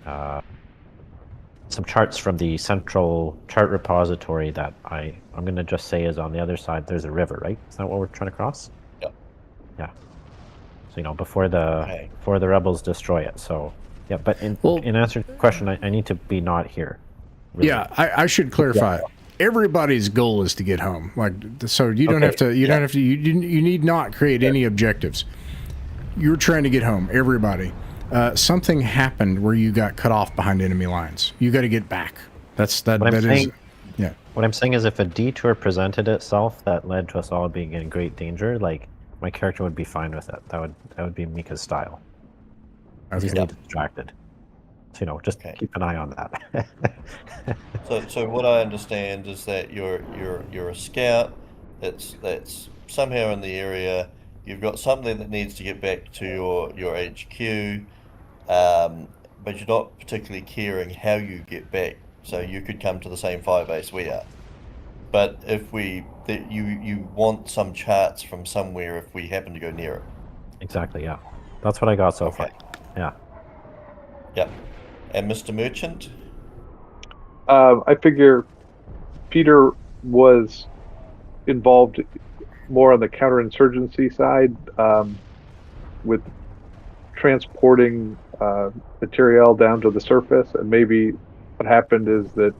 some charts from the central chart repository that I'm going to just say is on the other side. There's a river, right? Is that what we're trying to cross? Yep. Yeah. So before the rebels destroy it. So yeah, but in answer to the question, I need to be not here. Really. Yeah, I should clarify. Yeah. Everybody's goal is to get home. So you don't have to. You need not create any objectives. You're trying to get home. Everybody. Something happened where you got cut off behind enemy lines. You got to get back. Yeah. What I'm saying is, if a detour presented itself that led to us all being in great danger, my character would be fine with it. That would be Mika's style. He's easily distracted. So just keep an eye on that. So what I understand is that you're a scout that's somehow in the area. You've got something that needs to get back to your HQ, but you're not particularly caring how you get back. So you could come to the same firebase we are. But if you want some charts from somewhere if we happen to go near it. Exactly, yeah. That's what I got so far. Yeah. Yep. And Mr. Merchant? I figure Peter was involved more on the counterinsurgency side, with transporting material down to the surface, and maybe what happened is that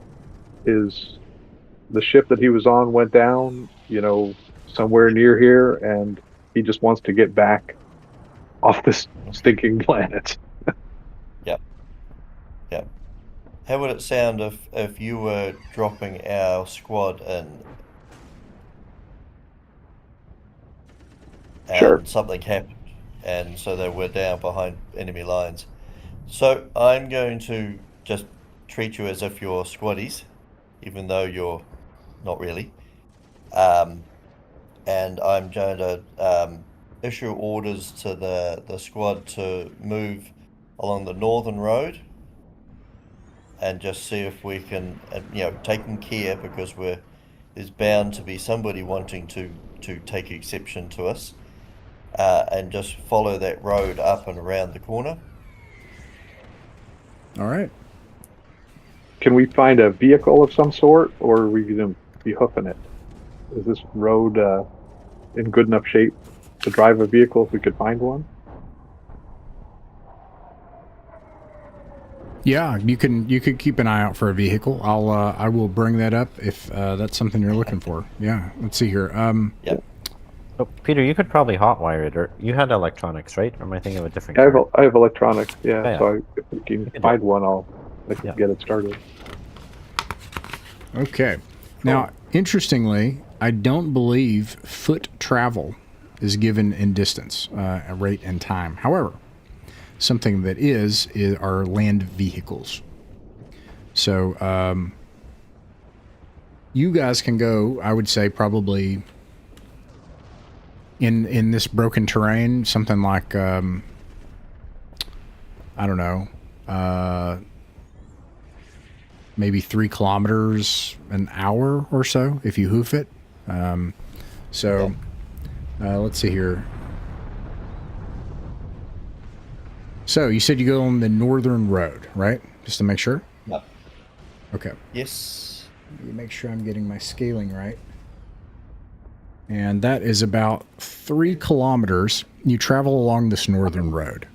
the ship that he was on went down, somewhere near here, and he just wants to get back off this stinking planet. Yep. How would it sound if you were dropping our squad in? And sure. Something happened, and so they were down behind enemy lines. So I'm going to just treat you as if you're squaddies, even though you're not really. And I'm going to issue orders to the squad to move along the northern road, and just see if we can, taking care, because there's bound to be somebody wanting to take exception to us, and just follow that road up and around the corner. All right. Can we find a vehicle of some sort, or are we going to be hoofing it? Is this road in good enough shape to drive a vehicle if we could find one? Yeah, you could keep an eye out for a vehicle. I will bring that up if that's something you're looking for. Yeah, let's see here. Yep. So Peter, you could probably hotwire it, or you had electronics, right? Or am I thinking of a different? I have electronics. Yeah. So if we can find one, I can get it started. Okay. Now, interestingly, I don't believe foot travel is given in distance, rate, and time. However, something that is are land vehicles. So you guys can go, I would say, probably in this broken terrain, something like I don't know, maybe 3 kilometers an hour or so if you hoof it. Let's see here. So you said you go on the northern road, right? Just to make sure? Yep. Okay. Yes. Let me make sure I'm getting my scaling right. And that is about 3 kilometers you travel along this northern road.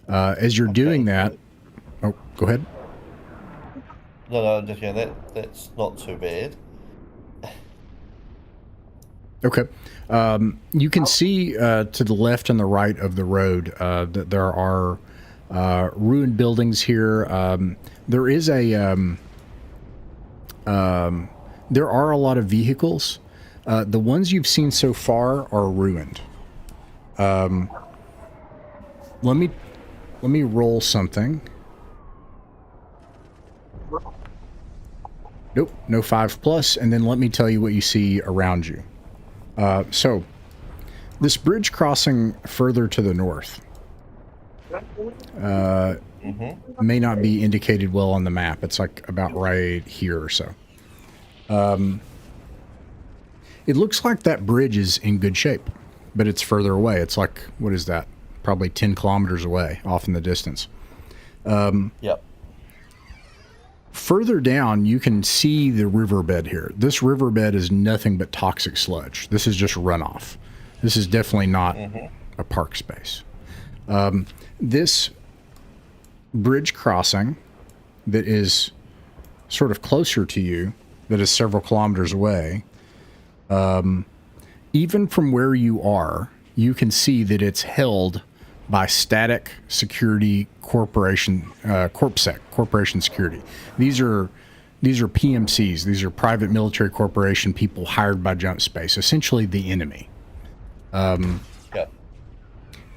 As you're doing that, oh, go ahead. No, I'm just going, that's not too bad. Okay. You can see to the left and the right of the road that there are ruined buildings here. There is there are a lot of vehicles. The ones you've seen so far are ruined. Let me roll something. Nope, no 5+, and then let me tell you what you see around you. So, this bridge crossing further to the north may not be indicated well on the map. It's like about right here or so. It looks like that bridge is in good shape, but it's further away. It's like, what is that? Probably 10 kilometers away, off in the distance. Yep. Further down, you can see the riverbed here. This riverbed is nothing but toxic sludge. This is just runoff. This is definitely not a park space. This bridge crossing that is sort of closer to you, that is several kilometers away, even from where you are, you can see that it's held by Static Security Corporation, Corpsec, Corporation Security. These are PMCs. These are private military corporation people hired by Jump Space, essentially the enemy. Yep.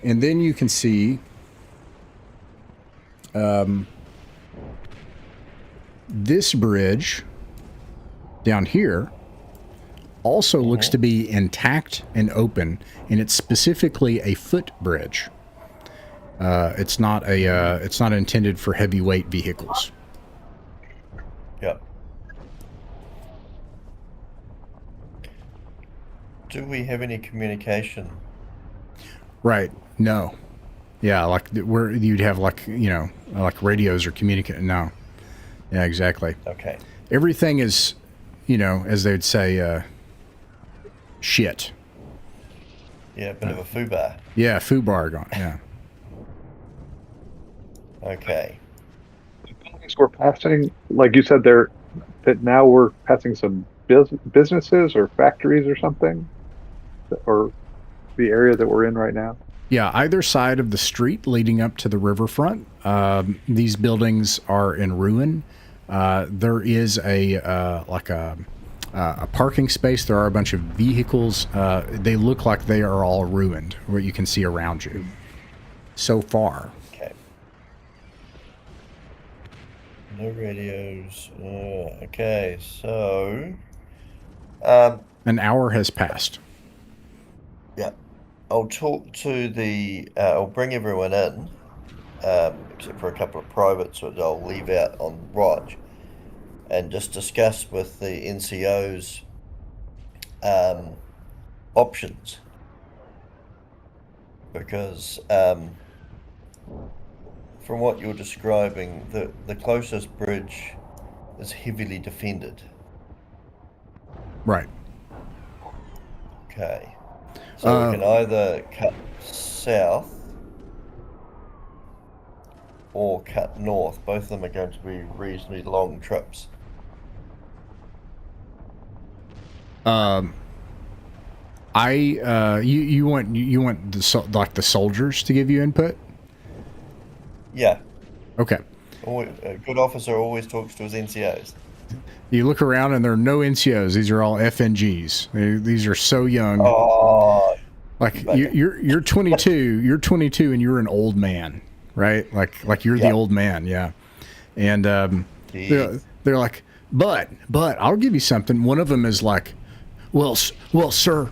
And then you can see this bridge down here also looks to be intact and open, and it's specifically a footbridge. It's not intended for heavyweight vehicles. Yep. Do we have any communication? Right. No. Yeah, like where you'd have like, you know, like radios or communicating. No. Yeah, exactly. Okay. Everything is, you know, as they'd say, shit. Yeah, a bit of a foobar. Yeah, foobar gone. Yeah. Okay. Buildings we're passing, like you said, that now we're passing some businesses or factories or something, or the area that we're in right now. Yeah, either side of the street leading up to the riverfront, these buildings are in ruin. There is a parking space. There are a bunch of vehicles. They look like they are all ruined, what you can see around you so far. Okay. No radios. Okay, so... An hour has passed. Yeah. I'll talk to the... I'll bring everyone in, except for a couple of privates, which I'll leave out on watch, and just discuss with the NCOs options. Because from what you're describing, the closest bridge is heavily defended. Right. Okay. So we can either cut south or cut north. Both of them are going to be reasonably long trips. You want the soldiers to give you input? Yeah. Okay. A good officer always talks to his NCOs. You look around and there are no NCOs. These are all FNGs. These are so young. Oh. Like you're 22. You're 22 and you're an old man, right? Like you're the old man, yeah. And they're like, but I'll give you something. One of them is like, well, sir,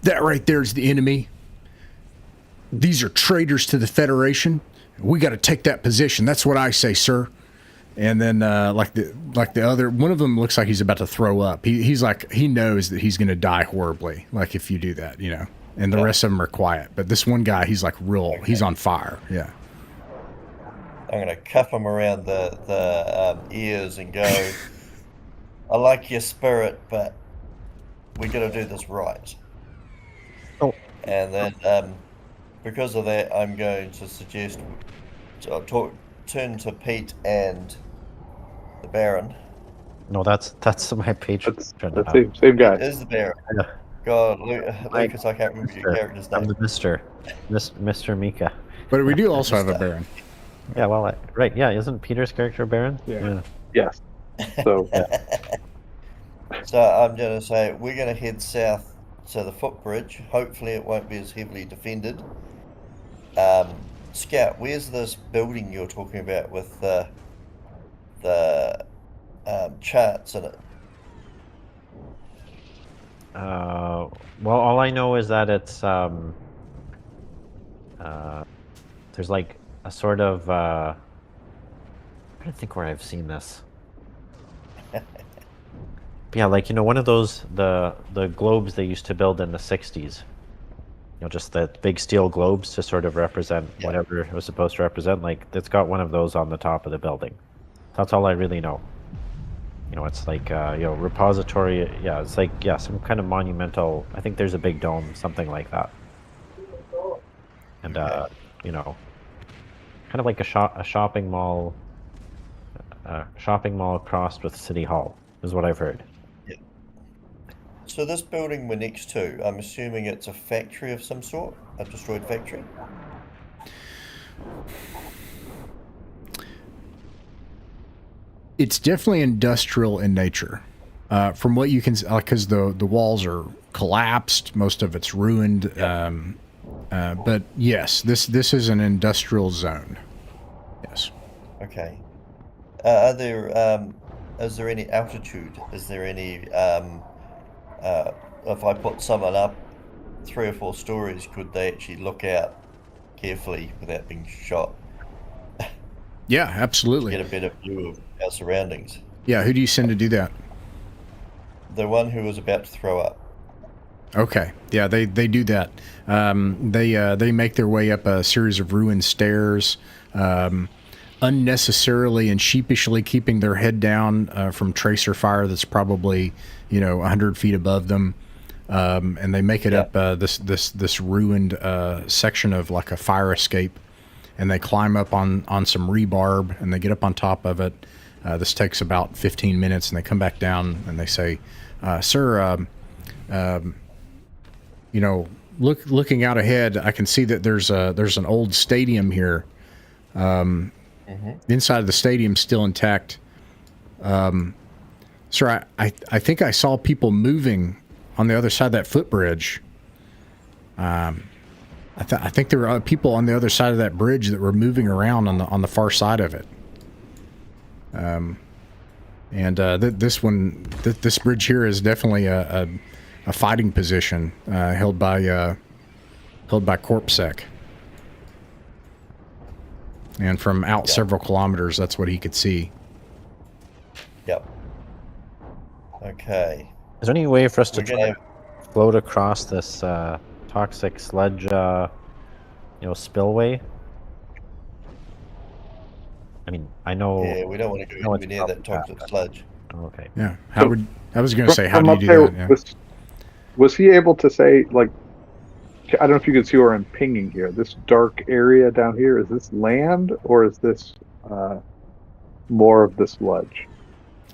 that right there is the enemy. These are traitors to the Federation. We got to take that position. That's what I say, sir. And then like the other one of them looks like he's about to throw up. He's like, he knows that he's going to die horribly, like if you do that, you know. And the rest of them are quiet. But this one guy, he's like real. Okay. He's on fire. Yeah. I'm going to cuff him around the ears and go, I like your spirit, but we got to do this right. Oh, And then because of that, I'm going to suggest turn to Pete and the Baron. No, that's my patron. That's same guy. It is the Baron. Yeah. God, Lucas, I can't remember your character's I'm name. the Mr. Mika. But we do also have a Baron. Yeah, well, right. Yeah, isn't Peter's character Baron? Yeah. Yes. So. So I'm going to say we're going to head south to the footbridge. Hopefully it won't be as heavily defended. Scout, where's this building you're talking about with the charts in it? Well, all I know is that it's there's like a sort of I'm trying to think where I've seen this. Yeah, like, you know, one of those the globes they used to build in the 60s. You know, just the big steel globes to sort of represent whatever it was supposed to represent. Like, it's got one of those on the top of the building. That's all I really know. You know, it's like, you know, repository. Yeah, it's like, yeah, some kind of monumental. I think there's a big dome, something like that. And, you know, kind of like a shopping mall. Shopping mall crossed with City Hall is what I've heard. Yeah. So this building we're next to, I'm assuming it's a factory of some sort, a destroyed factory. It's definitely industrial in nature. From what you can, because the walls are collapsed, most of it's ruined. But yes, this is an industrial zone. Yes. Okay. Are there is there any altitude? Is there any if I put someone up 3 or 4 stories, could they actually look out carefully without being shot? Yeah, absolutely. Get a better view of our surroundings. Yeah, who do you send to do that? The one who was about to throw up. Okay, yeah, they do that. They make their way up a series of ruined stairs, unnecessarily and sheepishly keeping their head down from tracer fire that's probably 100 feet above them, and they make it up this ruined section of like a fire escape, and they climb up on some rebarb and they get up on top of it. This takes about 15 minutes, and they come back down and they say, "Sir, looking out ahead, I can see that there's an old stadium here. The inside of the stadium's still intact. Sir, I think I saw people moving on the other side of that footbridge. I think there were people on the other side of that bridge that were moving around on the far side of it. This bridge here is definitely a fighting position held by CorpSec. And from out several kilometers, that's what he could see." Yep. Okay. Is there any way for us to float across this toxic sludge, spillway? I mean, I know. Yeah, we don't want to go anywhere near that toxic sludge. Okay. Yeah. I was going to say, how do you do that? Yeah. Was he able to say, like, I don't know if you can see where I'm pinging here. This dark area down here, is this land or is this more of the sludge?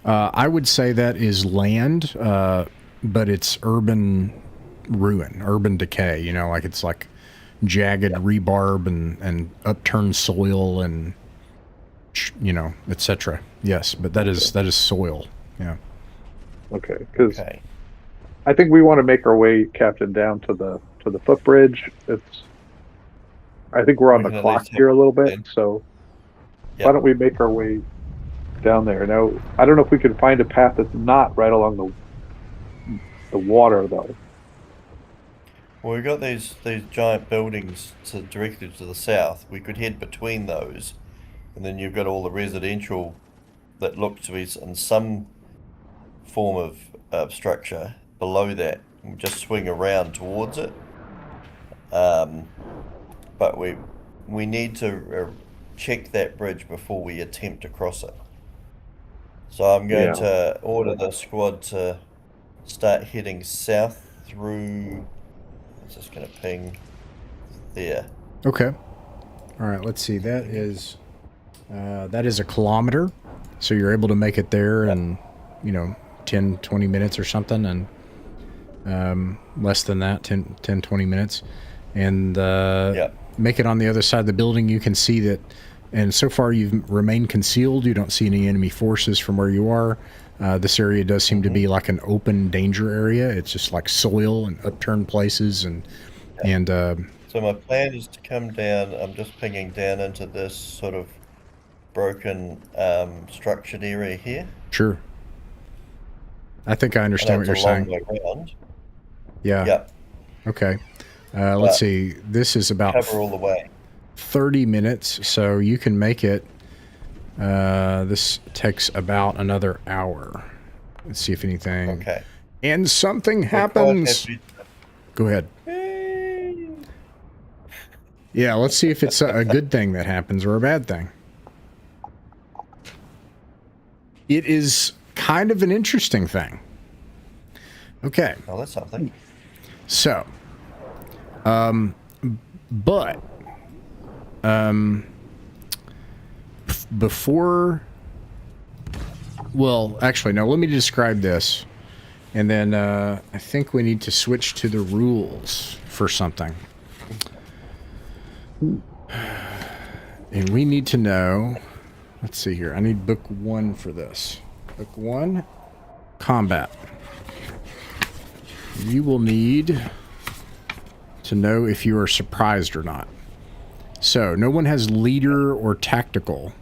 I would say that is land, but it's urban ruin, urban decay. Like it's like jagged rebarb and upturned soil and etc. Yes, but that is soil. Yeah. Okay, because I think we want to make our way, Captain, down to the footbridge. I think we're on the clock here a little bit, so why don't we make our way down there? Now, I don't know if we can find a path that's not right along the water, though. Well, we've got these giant buildings directly to the south. We could head between those, and then you've got all the residential that look to be in some form of structure below that. We'll just swing around towards it. But we need to check that bridge before we attempt to cross it. So I'm going to order the squad to start heading south through It's just going to ping there. Okay. All right. Let's see. That is a kilometer. So you're able to make it there in, 10, 20 minutes or something, and less than that, 10, 20 minutes. And make it on the other side of the building. You can see that, and so far you've remained concealed. You don't see any enemy forces from where you are. This area does seem to be like an open danger area. It's just like soil and upturned places, and So my plan is to come down. I'm just pinging down into this sort of broken structured area here. Sure. I think I understand what you're saying. Way round. Yeah. Yep. Okay. Let's see. This is about Cover all the way. 30 minutes, so you can make it. This takes about another hour. Let's see if anything. Okay. And something happens. Go ahead. Yeah, let's see if it's a good thing that happens or a bad thing. It is kind of an interesting thing. Okay. Oh, that's something. So, before, well, actually, no, let me describe this. And then I think we need to switch to the rules for something. And we need to know, let's see here. I need book 1 for this. Book 1, combat. You will need to know if you are surprised or not. So no one has leader or tactical.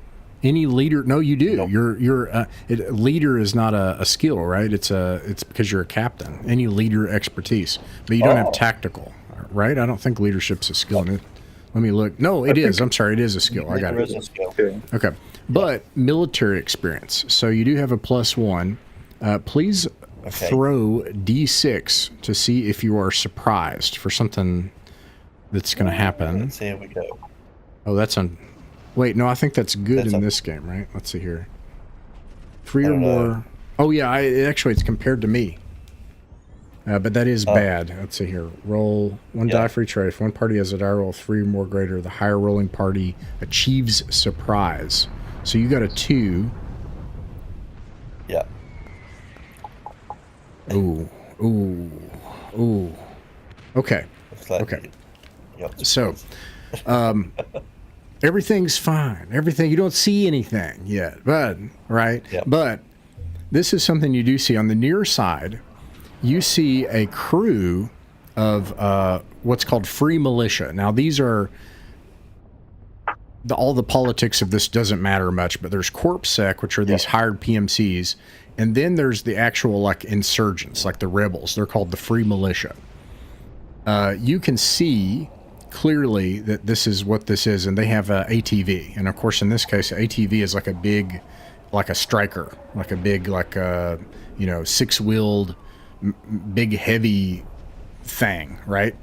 Any leader? No, you do. Nope. Leader is not a skill, right? It's because you're a captain. Any leader expertise, but you don't have tactical, right? I don't think leadership's a skill. Let me look. No, it is. I'm sorry, it is a skill. I got it. Is a skill. Okay, but military experience. So you do have a +1. Please throw D6 to see if you are surprised for something that's going to happen. Let's see, here we go. Oh, that's on. Wait, no, I think that's good in this game, right? Let's see here. 3 or more. Oh, yeah, actually, it's compared to me. But that is bad. Let's see here. Roll 1 die for each trait. If one party has a die roll 3 or more greater, the higher rolling party achieves surprise. So you got a 2. Yeah. Ooh. Okay. Okay. So, everything's fine. You don't see anything yet, but right. Yep. But this is something you do see on the near side. You see a crew of what's called free militia. Now these are all the politics of this doesn't matter much, but there's Corp Sec, which are these hired PMCs, and then there's the actual like insurgents, like the rebels. They're called the free militia. You can see clearly that this is what this is, and they have a ATV, and of course in this case ATV is like a big, like a striker, like a big, like 6-wheeled, big heavy thing, right?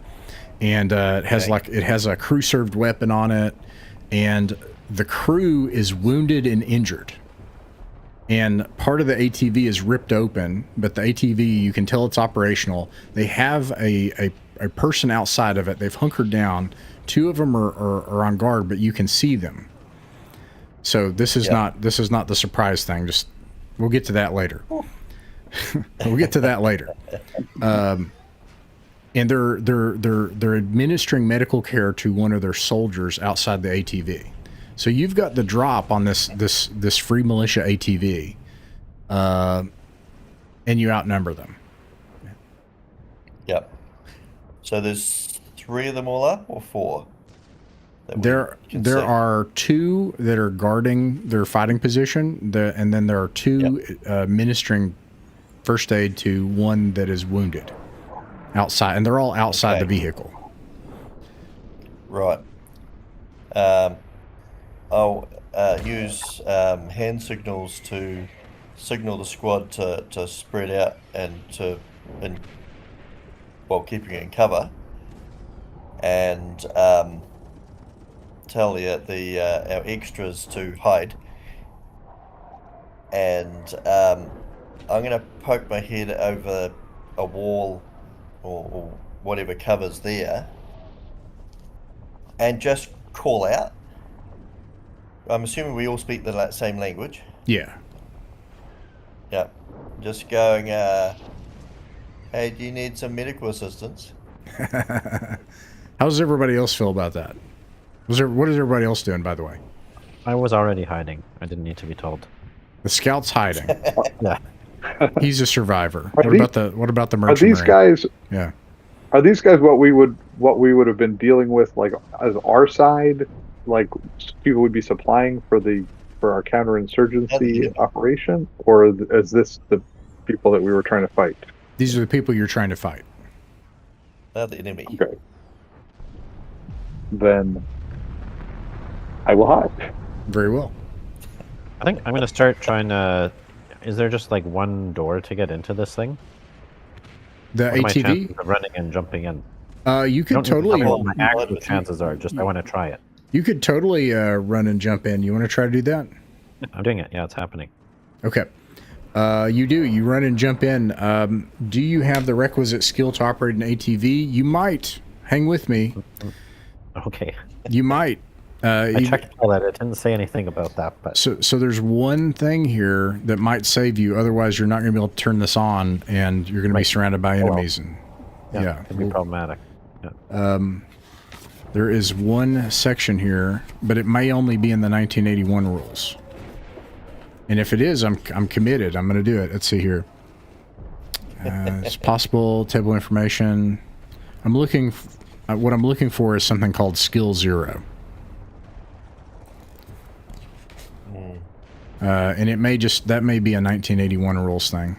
And it has a crew served weapon on it, and the crew is wounded and injured, and part of the ATV is ripped open, but the ATV, you can tell it's operational. They have a person outside of it. They've hunkered down. 2 of them are on guard, but you can see them. So this is not the surprise thing. Just we'll get to that later. And they're administering medical care to one of their soldiers outside the ATV. So you've got the drop on this free militia ATV, and you outnumber them. Yep. So there's 3 of them all up, or 4? There are 2 that are guarding their fighting position, and then there are 2 administering first aid to 1 that is wounded outside, and they're all outside the vehicle. Right. I'll use hand signals to signal the squad to spread out and while keeping it in cover, and tell our extras to hide. And I'm going to poke my head over a wall or whatever cover's there, and just call out. I'm assuming we all speak the same language. Yeah. Yeah. Just going, hey, do you need some medical assistance? How does everybody else feel about that? What is everybody else doing, by the way? I was already hiding. I didn't need to be told. The scout's hiding. Yeah. He's a survivor. What about the Are merchant these marine? guys? Yeah. Are these guys what we would have been dealing with, like as our side, like people would be supplying for our counterinsurgency operation, or is this the people that we were trying to fight? These are the people you're trying to fight. They're the enemy. Okay. Then I will hide. Very well. I think I'm going to start trying to... Is there just like one door to get into this thing? The What are my ATV? chances of running and jumping in? You I could don't know totally, what my actual chances are. Just I want to try it. run and jump in. You want to try to do that? I'm doing it. Yeah, it's happening. Okay. You do. You run and jump in. Do you have the requisite skill to operate an ATV? You might. Hang with me. Okay. You might. I checked all that. It didn't say anything about that, but So there's one thing here that might save you. Otherwise, you're not going to be able to turn this on, and you're going to be Right. surrounded by Oh, well. enemies. And yeah, it could be problematic. Yeah. there is one section here, but it may only be in the 1981 rules. And if it is, I'm committed. I'm going to do it. Let's see here. It's possible table information. I'm looking. What I'm looking for is something called Skill 0. And it may that may be a 1981 rules thing,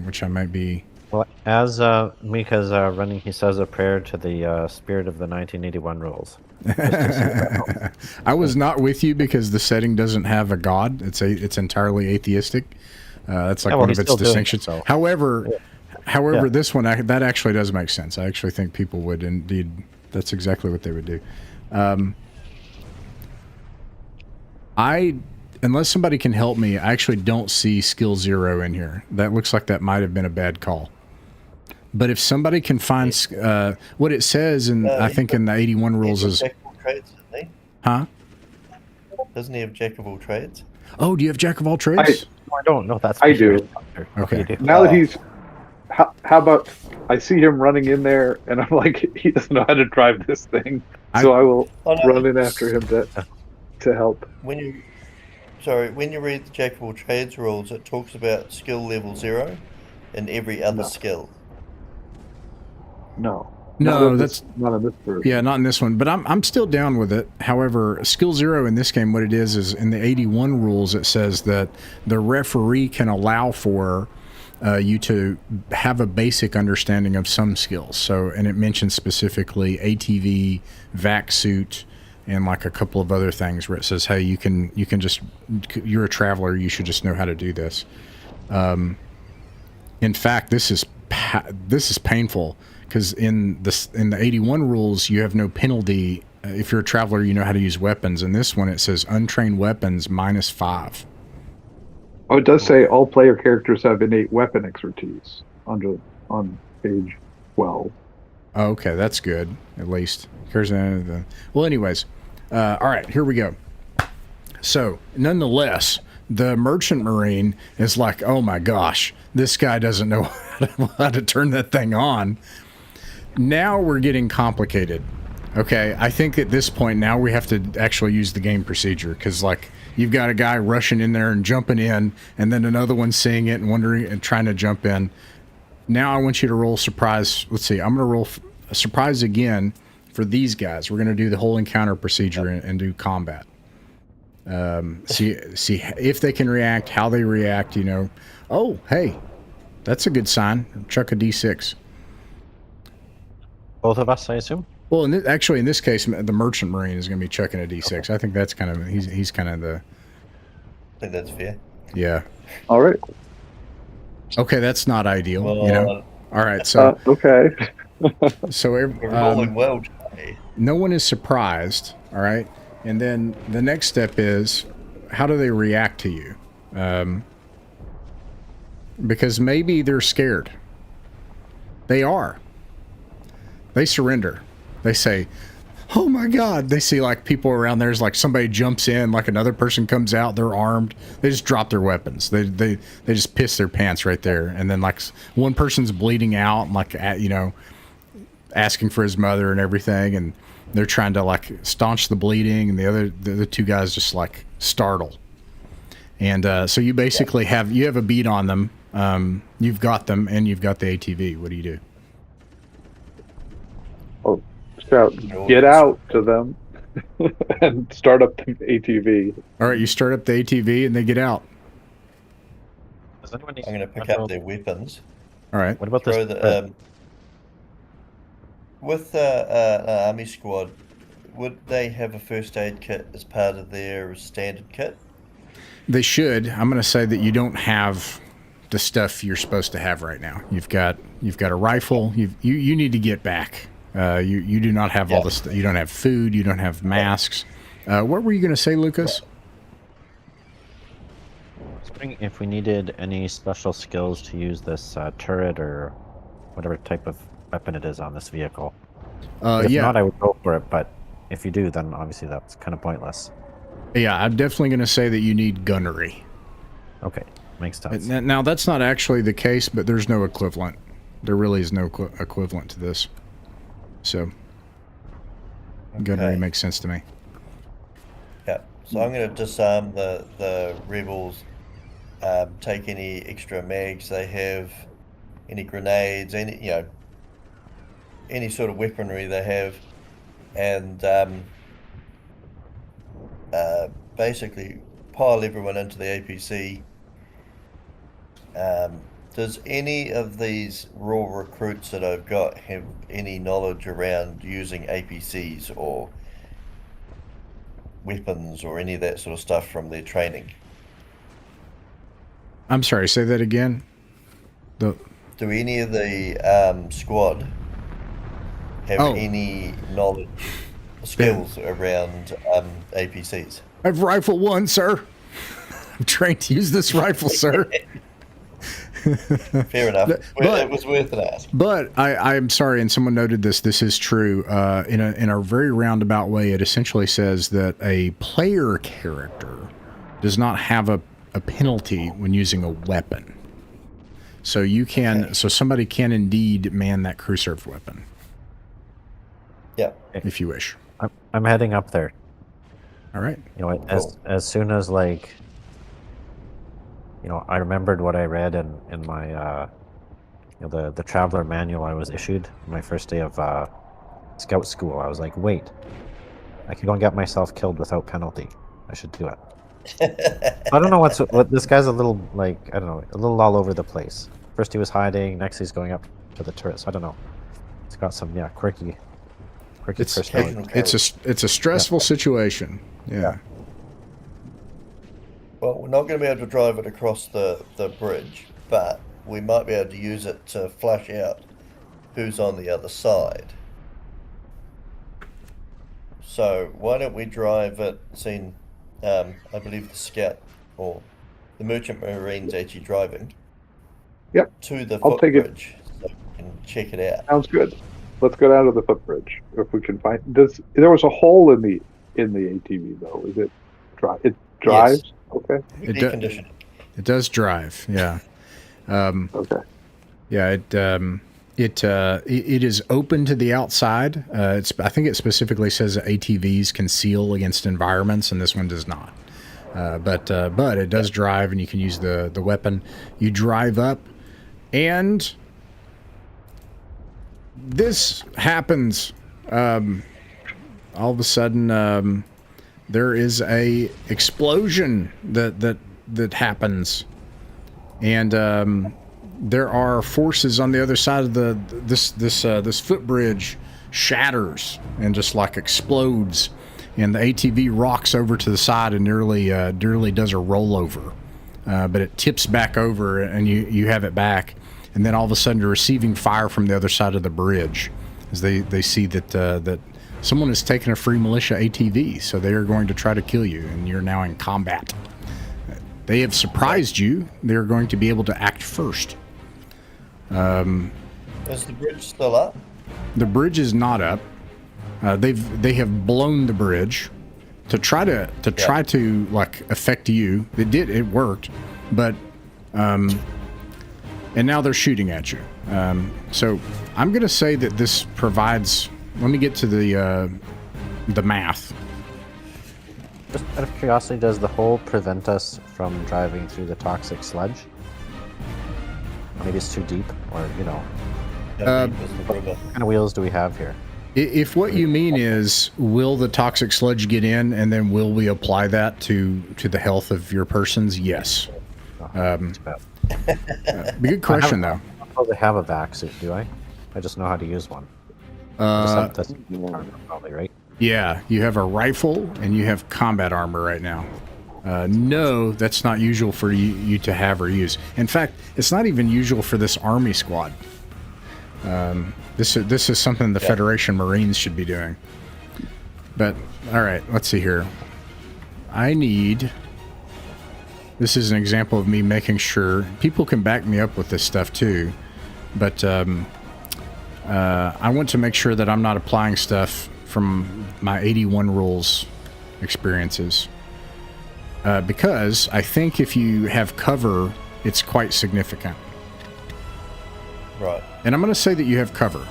which I might be. Well, as Mika's running, he says a prayer to the spirit of the 1981 rules. I was not with you because the setting doesn't have a god. It's entirely atheistic. That's like Yeah, well, one of he's its still doing it, distinctions. so- However, Yeah. this one that actually does make sense. I actually think people would indeed. That's exactly what they would do. Unless somebody can help me, I actually don't see skill 0 in here. That looks like that might have been a bad call. But if somebody can find what it says, and I think in the 81 rules is, Jack of all trades, doesn't he? huh? Doesn't he have Jack of all trades? Oh, do you have Jack of all trades? I don't know. That's I for sure. do. Okay. You do. Now that he's, how about I see him running in there, and I'm like, he doesn't know how to drive this thing, so I will Oh, no. run in after him to help. When you read the Jack of all trades rules, it talks about skill level 0 and every other No. skill. No, No, that's not in this version. Yeah, not in this one, but I'm still down with it. However, skill 0 in this game, what it is in the 81 rules, it says that the referee can allow for you to have a basic understanding of some skills. So, and it mentions specifically ATV, vac suit, and like a couple of other things where it says, hey, you can just, you're a traveler, you should just know how to do this. In fact, this is painful. Because in the 81 rules, you have no penalty. If you're a traveler, you know how to use weapons. In this one, it says untrained weapons -5. Oh, it does say all player characters have innate weapon expertise on page 12. Oh, okay, that's good. At least. Well, anyways, all right, here we go. So, nonetheless, the merchant marine is like, oh my gosh, this guy doesn't know how to turn that thing on. Now we're getting complicated. Okay, I think at this point now we have to actually use the game procedure, because like you've got a guy rushing in there and jumping in, and then another one seeing it and wondering and trying to jump in. Now I want you to roll surprise. Let's see, I'm going to roll a surprise again for these guys. We're going to do the whole encounter procedure and do combat. See if they can react, how they react. You know, oh hey, that's a good sign. Chuck a d6. Both of us, I assume. Well, actually, in this case, the merchant marine is going to be chucking a d6. Okay. I think that's kind of he's kind of the. I think that's fair. Yeah. All right. Okay, that's not ideal. Well, you know. All right, so Okay. so we're rolling well today. no one is surprised. All right, and then the next step is how do they react to you? Because maybe they're scared. They are. They surrender. They say, "Oh my God!" They see like people around there. Is like somebody jumps in, like another person comes out. They're armed. They just drop their weapons. They just piss their pants right there. And then like one person's bleeding out, and like asking for his mother and everything, and they're trying to like staunch the bleeding, and the other two guys just like startle. And so you basically have a beat on them. You've got them, and you've got the ATV. What do you do? Oh, shout, get out to them and start up the ATV. All right, you start up the ATV, and they get out. I'm going to pick up their weapons. All right. What about this? With an army squad, would they have a first aid kit as part of their standard kit? They should. I'm going to say that you don't have the stuff you're supposed to have right now. You've got a rifle. You need to get back. You do not have all this. You don't have food. You don't have masks. What were you going to say, Lucas? If we needed any special skills to use this turret or whatever type of weapon it is on this vehicle. If not, I would go for it, but if you do, then obviously that's kind of pointless. Yeah, I'm definitely going to say that you need gunnery. Okay, makes sense. Now, that's not actually the case, but there's no equivalent. There really is no equivalent to this. So, gunnery makes sense to me. Yeah, so I'm going to disarm the rebels, take any extra mags they have, any grenades, any sort of weaponry they have, and basically pile everyone into the APC. Does any of these raw recruits that I've got have any knowledge around using APCs or weapons or any of that sort of stuff from their training? I'm sorry, say that again. Do any of the squad have any knowledge, skills around APCs? I've rifle one, sir. I'm trained to use this rifle, sir. Fair enough. It was worth an ask. But I'm sorry, and someone noted this. This is true. In a very roundabout way, it essentially says that a player character does not have a penalty when using a weapon. So you can. So somebody can indeed man that crew serve weapon. Yeah. If you wish. I'm heading up there. All right. You know, as soon as like, you know, I remembered what I read in my, you know, the traveler manual I was issued my first day of scout school. I was like, wait, I can go and get myself killed without penalty. I should do it. I don't know what this guy's a little like. I don't know, a little all over the place. First he was hiding, next he's going up to the turret. So I don't know. It's got some quirky personality. It's a stressful situation. Yeah. Well, we're not going to be able to drive it across the bridge, but we might be able to use it to flush out who's on the other side. So why don't we drive it, I believe the scout or the merchant marine's actually driving to the footbridge so we can check it out. Sounds good. Let's go down to the footbridge if we can find. There was a hole in the ATV though? Is it dry? It drives. Yes. Okay. It does drive. Yeah. Okay. Yeah. It is open to the outside. I think it specifically says that ATVs can seal against environments, and this one does not. But it does drive, and you can use the weapon. You drive up, and this happens. All of a sudden, there is a explosion that happens, and there are forces on the other side of this footbridge shatters and just like explodes, and the ATV rocks over to the side and nearly does a rollover, but it tips back over and you have it back, and then all of a sudden you're receiving fire from the other side of the bridge as they see that someone has taken a free militia ATV, so they are going to try to kill you, and you're now in combat. They have surprised you. They're going to be able to act first. Is the bridge still up? The bridge is not up. They have blown the bridge to try to like affect you. It worked, but and now they're shooting at you. So I'm gonna say that this provides. Let me get to the math. Just out of curiosity, does the hole prevent us from driving through the toxic sludge? Maybe it's too deep, or what kind of wheels do we have here? If what you mean is, will the toxic sludge get in, and then will we apply that to the health of your persons? Yes. Good question, though. I don't probably have a vac suit, do I? I just know how to use one. That's probably right. Yeah, you have a rifle and you have combat armor right now. No, that's not usual for you to have or use. In fact, it's not even usual for this army squad. This is something the Federation Marines should be doing. But, alright, let's see here. This is an example of me making sure... People can back me up with this stuff too. But I want to make sure that I'm not applying stuff from my 81 rules experiences. Because I think if you have cover, it's quite significant. Right. And I'm going to say that you have cover.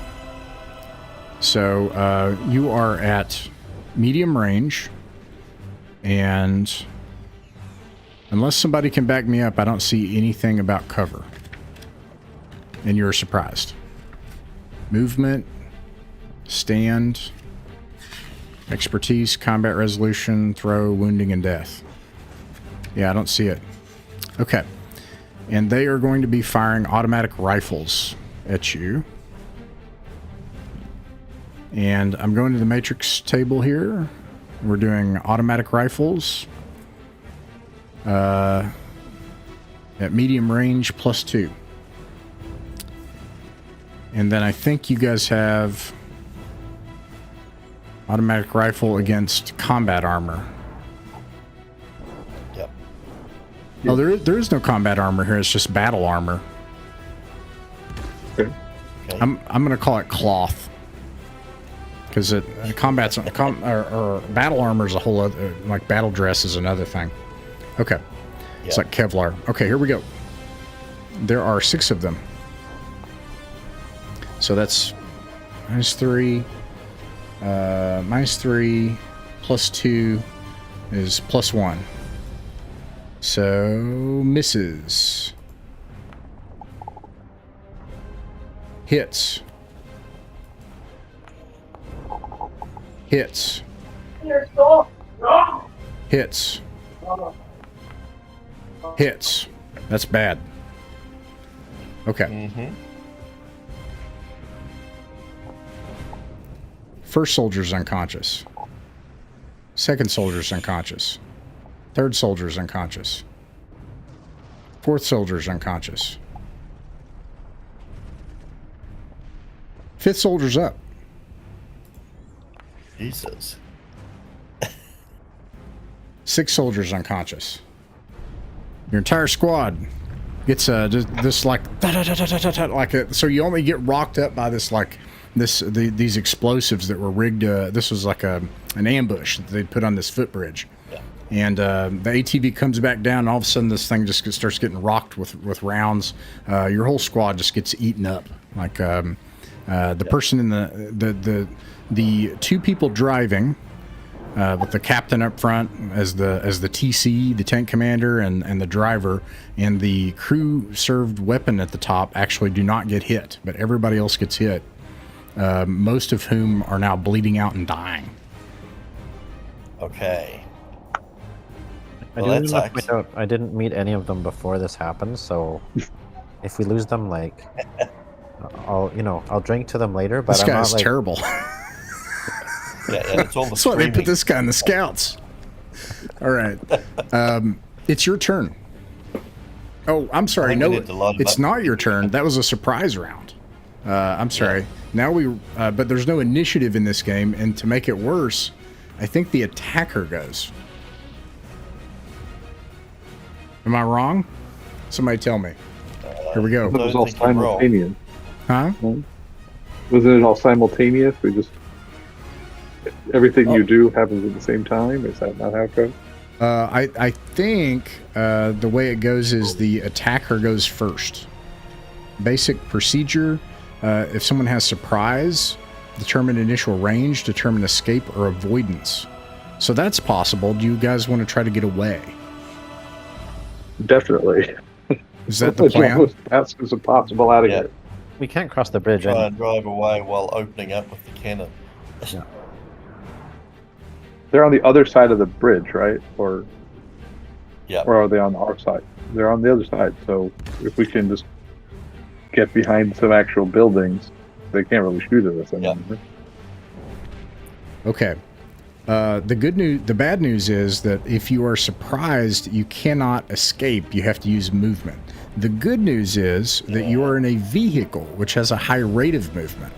So you are at medium range, and unless somebody can back me up, I don't see anything about cover. And you're surprised. Movement, stand, expertise, combat resolution, throw, wounding, and death. Yeah, I don't see it. Okay. And they are going to be firing automatic rifles at you. And I'm going to the matrix table here. We're doing automatic rifles. At medium range, +2. And then I think you guys have automatic rifle against combat armor. Yep. Oh, there is no combat armor here. It's just battle armor. Okay. I'm going to call it cloth. Because battle armor is a whole other, like battle dress is another thing. Okay. It's like Kevlar. Okay, here we go. There are 6 of them. So that's -3. -3 +2 is +1. So misses. Hits. Hits. Hits. Hits. That's bad. Okay. Mm-hmm. First soldier's unconscious. Second soldier's unconscious. Third soldier's unconscious. Fourth soldier's unconscious. Fifth soldier's up. Jesus. 6 soldiers unconscious. Your entire squad gets this like like so you only get rocked up by this like these explosives that were rigged. This was like an ambush that they'd put on this footbridge. Yeah. And the ATV comes back down, and all of a sudden this thing just starts getting rocked with rounds. Your whole squad just gets eaten up. Like the person in the 2 people driving, with the captain up front as the TC, the tank commander, and the driver, and the crew served weapon at the top actually do not get hit, but everybody else gets hit. Most of whom are now bleeding out and dying. Okay. I do want to point out, I didn't meet any of them before this happened, so if we lose them, like, I'll drink to them later. But this guy's terrible. Yeah, it's all the That's why they put this guy in the scouts. All right, it's your turn. Oh, I'm sorry. No, it's not your turn. That was a surprise round. I'm sorry. Now but there's no initiative in this game, and to make it worse, I think the attacker goes. Am I wrong? Somebody tell me. Here we go. It was all simultaneous. Huh? Wasn't it all simultaneous? We just everything you do happens at the same time. Is that not how it goes? I think the way it goes is the attacker goes first. Basic procedure: if someone has surprise, determine initial range, determine escape or avoidance. So that's possible. Do you guys want to try to get away? Definitely. Is that the plan? That's as possible out of Yeah. here. We can't cross the bridge. Try and drive away while opening up with the cannon. They're on the other side of the bridge, right? Or Yeah. are they on our side? They're on the other side. So if we can just get behind some actual buildings, they can't really shoot at us anymore. Okay. The bad news is that if you are surprised, you cannot escape. You have to use movement. The good news is that you are in a vehicle, which has a high rate of movement,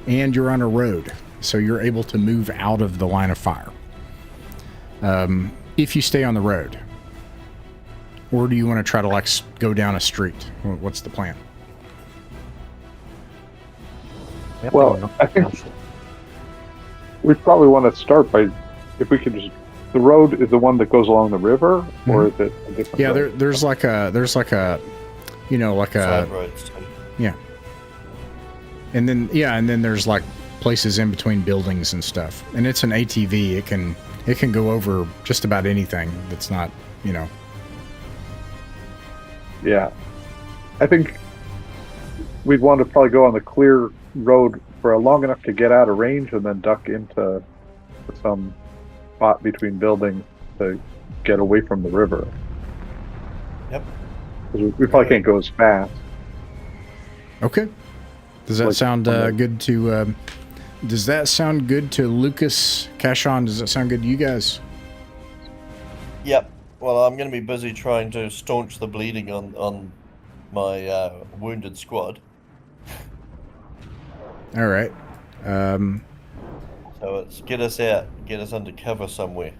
and you're on a road, so you're able to move out of the line of fire. If you stay on the road, or do you want to try to go down a street? What's the plan? Well, I think we probably want to start by, if we could just, the road is the one that goes along the river, or is it a different? Yeah, road? there's like a, you know, like Side a, roads too. yeah. And then there's like places in between buildings and stuff. And it's an ATV. It can go over just about anything that's not, you know. Yeah. I think we'd want to probably go on the clear road for long enough to get out of range and then duck into some spot between buildings to get away from the river. Yep. 'Cause we probably can't go as fast. Okay. Does that Like, sound on the- good to? Does that sound good to Lucas Cashon? Does that sound good to you guys? Yep. Well, I'm going to be busy trying to staunch the bleeding on my wounded squad. All right. So it's get us out, get us under cover somewhere.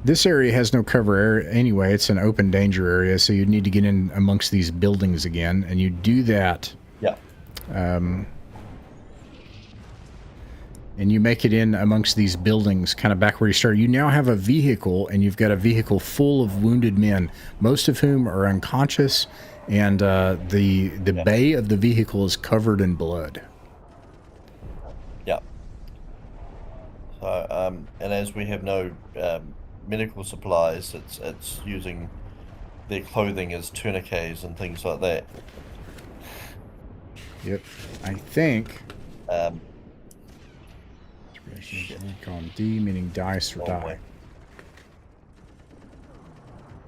This area has no cover area anyway. It's an open danger area, so you need to get in amongst these buildings again, and you do that. Yeah. And you make it in amongst these buildings, kind of back where you started. You now have a vehicle, and you've got a vehicle full of wounded men, most of whom are unconscious, and the bay of the vehicle is covered in blood. Yeah. So and as we have no medical supplies, it's using their clothing as tourniquets and things like that. Yep. I think. Um, Column D, meaning dice or Wrong die. way.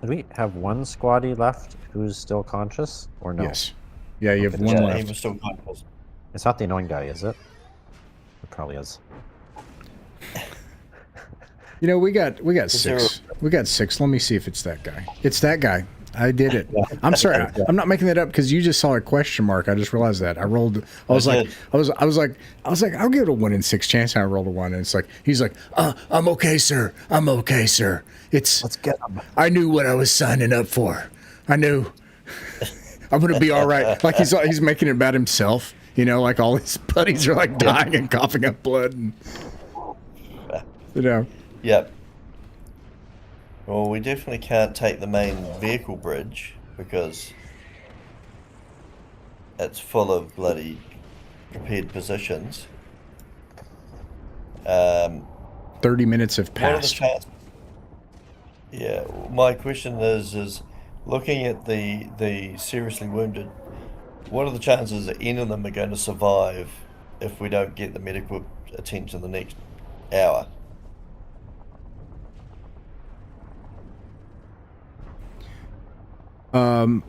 Do we have one squatty left who's still conscious, or no? Yes. Yeah, you have one yeah, left. he was still conscious. It's not the annoying guy, is it? It probably is. You know, we got there six. We got six. Let me see if it's that guy. It's that guy. I did it. I'm sorry. I'm not making that up because you just saw a question mark. I just realized that. I rolled. I was like, I'll give it a 1 in 6 chance. And I rolled a 1, and it's like he's like, I'm okay, sir. I'm okay, sir. Let's get him. I knew what I was signing up for. I knew I'm gonna be all right. Like he's making it about himself. You know, like all his buddies are like dying and coughing up blood, and you know. Yep. Well, we definitely can't take the main vehicle bridge because it's full of bloody prepared positions. 30 minutes have What are the passed. chances? Yeah, my question is looking at the seriously wounded, what are the chances that any of them are going to survive if we don't get the medical attention the next hour?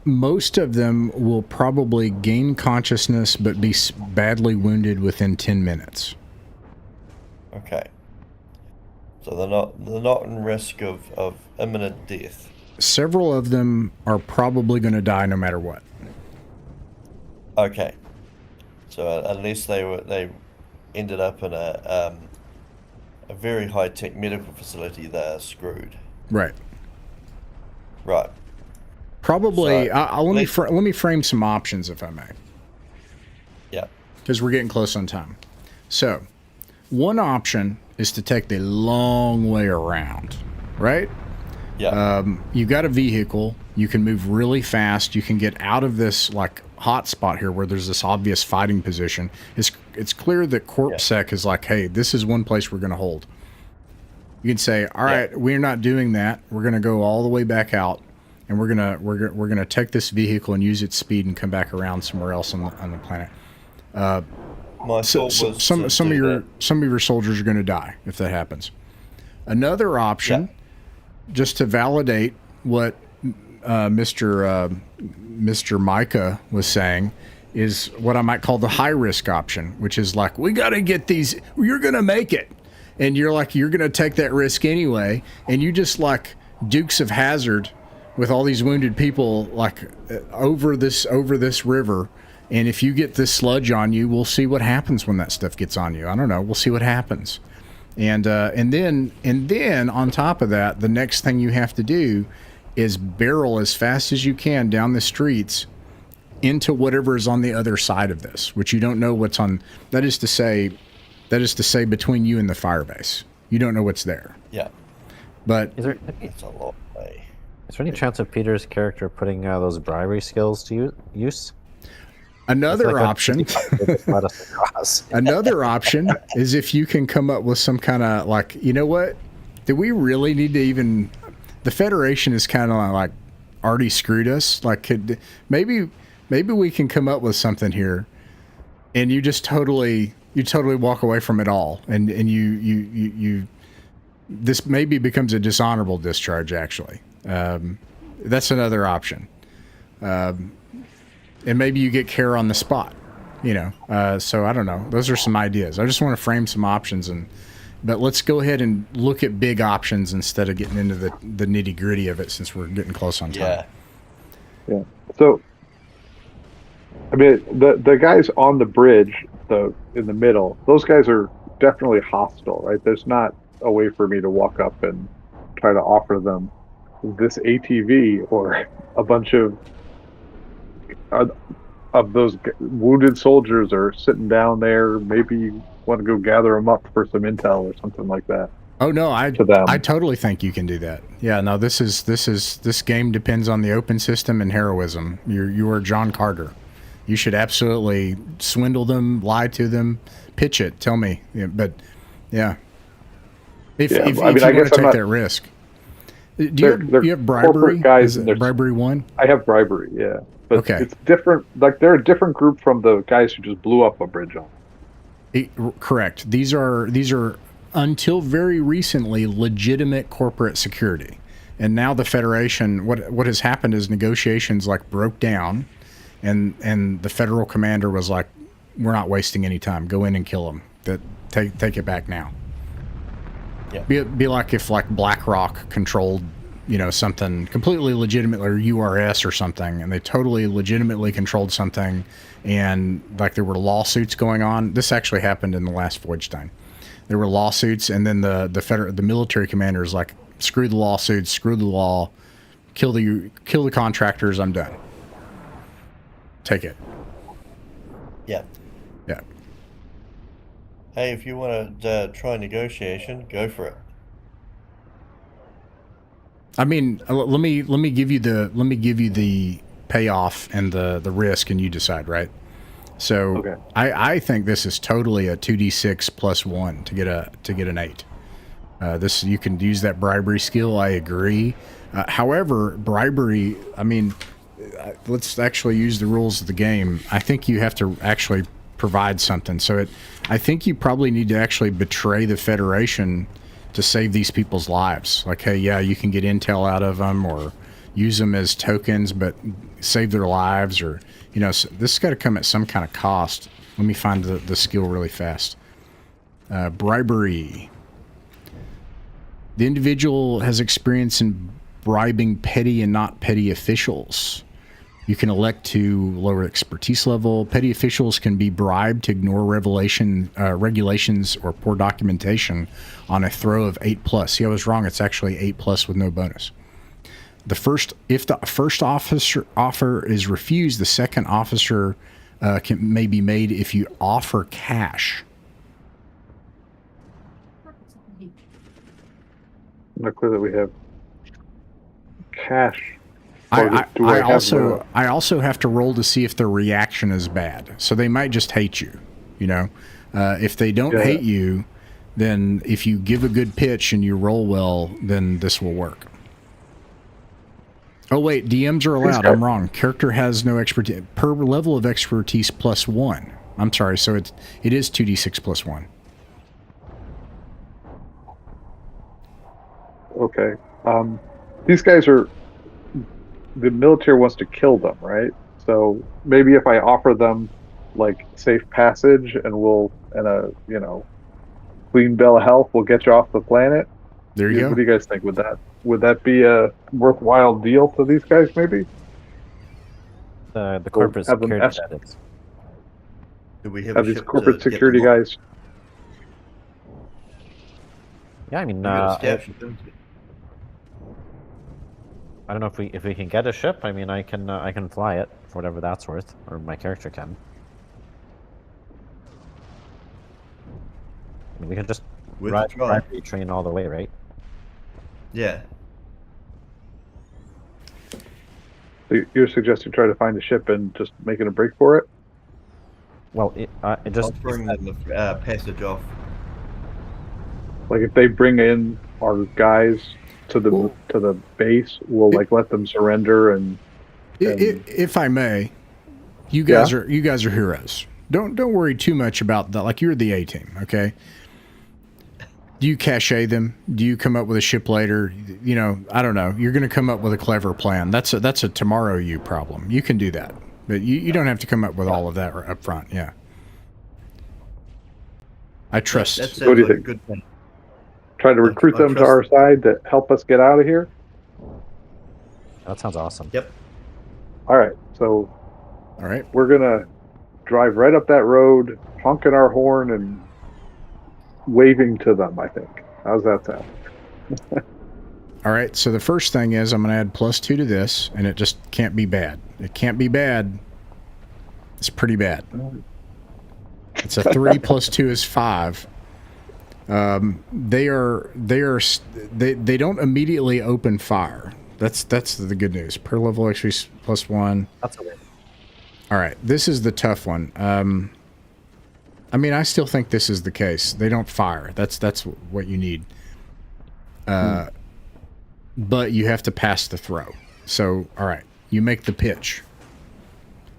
Most of them will probably gain consciousness but be badly wounded within 10 minutes. Okay. So they're not in risk of imminent death. Several of them are probably going to die no matter what. Okay. So unless they ended up in a very high tech medical facility, they're screwed. Right. Right. Probably. So, Let me frame some options, if I may. Yeah. because we're getting close on time. So, one option is to take the long way around, right? Yeah. You've got a vehicle. You can move really fast. You can get out of this like hot spot here where there's this obvious fighting position. It's clear that CorpSec is like, hey, this is one place we're going to hold. You can say, all right, we're not doing that. We're going to go all the way back out, and we're gonna take this vehicle and use its speed and come back around somewhere else on the planet. My thought was Some of your soldiers are going to die if that happens. Another option, just to validate what Mr. Micah was saying, is what I might call the high risk option, which is like, we got to get these. You're going to make it, and you're going to take that risk anyway, and you just like Dukes of Hazzard with all these wounded people like over this river. And if you get this sludge on you, we'll see what happens when that stuff gets on you. I don't know. We'll see what happens. And then on top of that, the next thing you have to do is barrel as fast as you can down the streets into whatever is on the other side of this, which you don't know what's on. That is to say between you and the firebase. You don't know what's there. Yeah. But It's a long way. Is there any chance of Peter's character putting those bribery skills to use? Another option. Another option is if you can come up with some kind of like, you know what? Do we really need to even? The Federation is kind of like already screwed us. Like, maybe we can come up with something here, and you just totally walk away from it all, and you this maybe becomes a dishonorable discharge. Actually, that's another option. And maybe you get care on the spot, so I don't know. Those are some ideas. I just want to frame some options, but let's go ahead and look at big options instead of getting into the nitty gritty of it, since we're getting close on time. Yeah. So, I mean, the guys on the bridge, in the middle, those guys are definitely hostile, right? There's not a way for me to walk up and try to offer them this ATV or a bunch of those wounded soldiers are sitting down there. Maybe you want to go gather them up for some intel or something like that. Oh no, I totally think you can do that. Yeah, no, this game depends on the open system and heroism. You are John Carter. You should absolutely swindle them, lie to them, pitch it. Tell me, if you want to take that risk. Do you have bribery? Guys, is it bribery 1? I have bribery, yeah. But okay. It's different. Like, they're a different group from the guys who just blew up a bridge on. Correct. These are until very recently legitimate corporate security, and now the Federation. What has happened is negotiations like broke down, and the federal commander was like, "We're not wasting any time. Go in and kill them. Take it back now." Yeah. Be like if like BlackRock controlled, something completely legitimate, or URS or something, and they totally legitimately controlled something, and like there were lawsuits going on. This actually happened in the last Voidstein. There were lawsuits, and then the military commander is like, screw the lawsuits, screw the law, kill the contractors. I'm done. Take it. Yeah. Yeah. Hey, if you want to try negotiation, go for it. I mean, let me give you the payoff and the risk, and you decide, right? So okay. I think this is totally a 2d6 plus 1 to get an 8. This, you can use that bribery skill. I agree. However, bribery. I mean, let's actually use the rules of the game. I think you have to actually provide something. So I think you probably need to actually betray the Federation to save these people's lives. Like, hey, yeah, you can get intel out of them or use them as tokens, but save their lives, or so this has got to come at some kind of cost. Let me find the skill really fast. Bribery. The individual has experience in bribing petty and not petty officials. You can elect to lower expertise level. Petty officials can be bribed to ignore regulations or poor documentation on a throw of 8+. See, I was wrong. It's actually 8+ with no bonus. If the first offer is refused, the second offer may be made if you offer cash. Not clear that we have cash. Or do I have also have to roll to see if their reaction is bad. So they might just hate you. You know, if they don't hate you, then if you give a good pitch and you roll well, then this will work. Oh wait, DMs are allowed. I'm wrong. Character has no expertise per level of expertise +1. I'm sorry. So it is 2d6 +1. Okay. These guys are. The military wants to kill them, right? So maybe if I offer them like safe passage and a clean bill of health, we'll get you off the planet. There you go. What do you guys think? Would that be a worthwhile deal to these guys? Maybe the corporate security edits. Do we have these corporate security guys? Yeah, I mean, I don't know if we can get a ship. I mean, I can fly it for whatever that's worth, or my character can. I mean, we can just ride the train all the way, right? Yeah. So you're suggesting try to find a ship and just making a break for it? Well, it just offering them the passage off. Like if they bring in our guys to the base, we'll let them surrender and if I may, you guys are heroes. Don't worry too much about that. Like, you're the A team, okay? Do you cachet them? Do you come up with a ship later? You know, I don't know. You're going to come up with a clever plan. That's a tomorrow you problem. You can do that, but you don't have to come up with all of that up front. Yeah, I trust. What do you think? Good plan. Try to recruit them to our side to help us get out of here? That sounds awesome. Yep. All right. So all right, we're going to drive right up that road, honking our horn and waving to them, I think. How's that sound? all right. So the first thing is I'm going to add +2 to this, and it just can't be bad. It can't be bad. It's pretty bad. It's a 3 + 2 is 5. They don't immediately open fire. That's the good news. Per level XP +1. That's a win. All right, this is the tough one. I mean, I still think this is the case. They don't fire. That's what you need. But you have to pass the throw. So, all right, you make the pitch.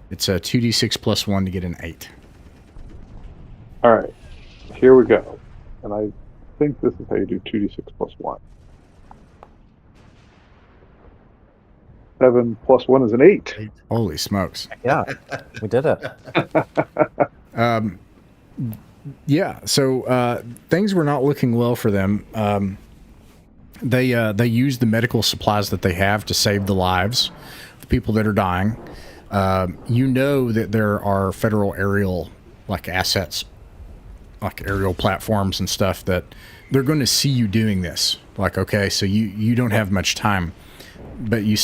It's a 2d6 +1 to get an 8. All right, here we go. And I think this is how you do 2d6 +1. 7 + 1 is an 8. Holy smokes. Yeah, we did it. Yeah, so things were not looking well for them. They use the medical supplies that they have to save the lives of people that are dying. You know that there are federal aerial assets, like aerial platforms and stuff, that they're going to see you doing this. Like, okay, so you don't have much time, but you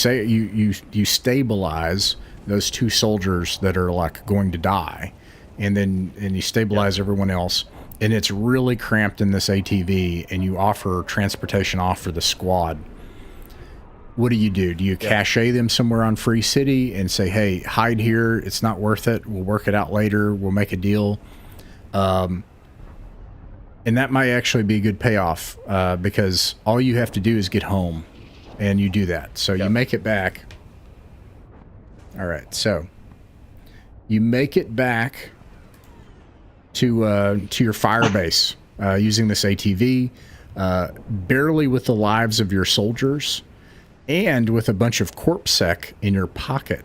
stabilize those 2 soldiers that are going to die, and you stabilize everyone else, and it's really cramped in this ATV, and you offer transportation off for the squad. What do? Do you cachet them somewhere on Free City and say, hey, hide here, it's not worth it, we'll work it out later, we'll make a deal? And that might actually be a good payoff, because all you have to do is get home, and you do that. So you make it back. All right, so you make it back to your fire base using this ATV, barely with the lives of your soldiers, and with a bunch of corpsec in your pocket,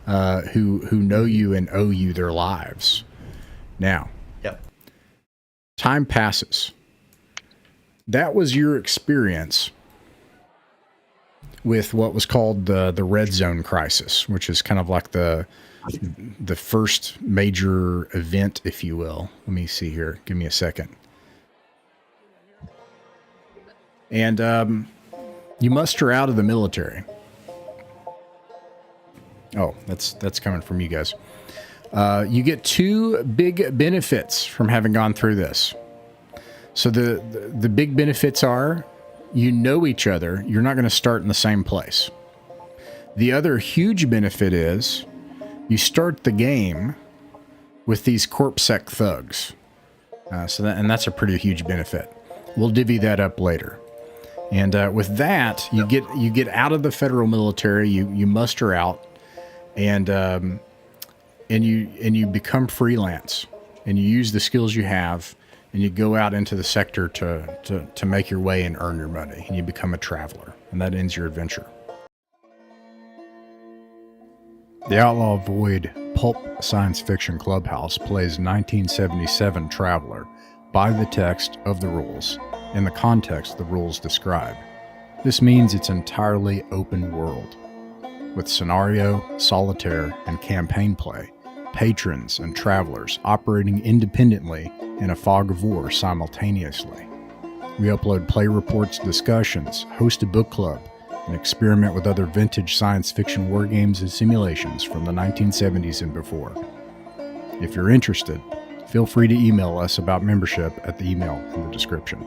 who know you and owe you their lives. Now, time passes. That was your experience with what was called the Red Zone Crisis, which is kind of like the first major event, if you will. Let me see here. Give me a second. And you muster out of the military. Oh, that's coming from you guys. You get two big benefits from having gone through this. So the big benefits are you know each other. You're not going to start in the same place. The other huge benefit is you start the game with these corpsec thugs. And that's a pretty huge benefit. We'll divvy that up later. And with that, you get out of the federal military. You muster out, and you become freelance, and you use the skills you have, and you go out into the sector to make your way and earn your money, and you become a traveler, and that ends your adventure. The Outlaw Void Pulp Science Fiction Clubhouse plays 1977 Traveler by the text of the rules in the context the rules describe. This means it's entirely open world, with scenario, solitaire, and campaign play, patrons and travelers operating independently in a fog of war simultaneously. We upload play reports, discussions, host a book club, and experiment with other vintage science fiction war games and simulations from the 1970s and before. If you're interested, feel free to email us about membership at the email in the description.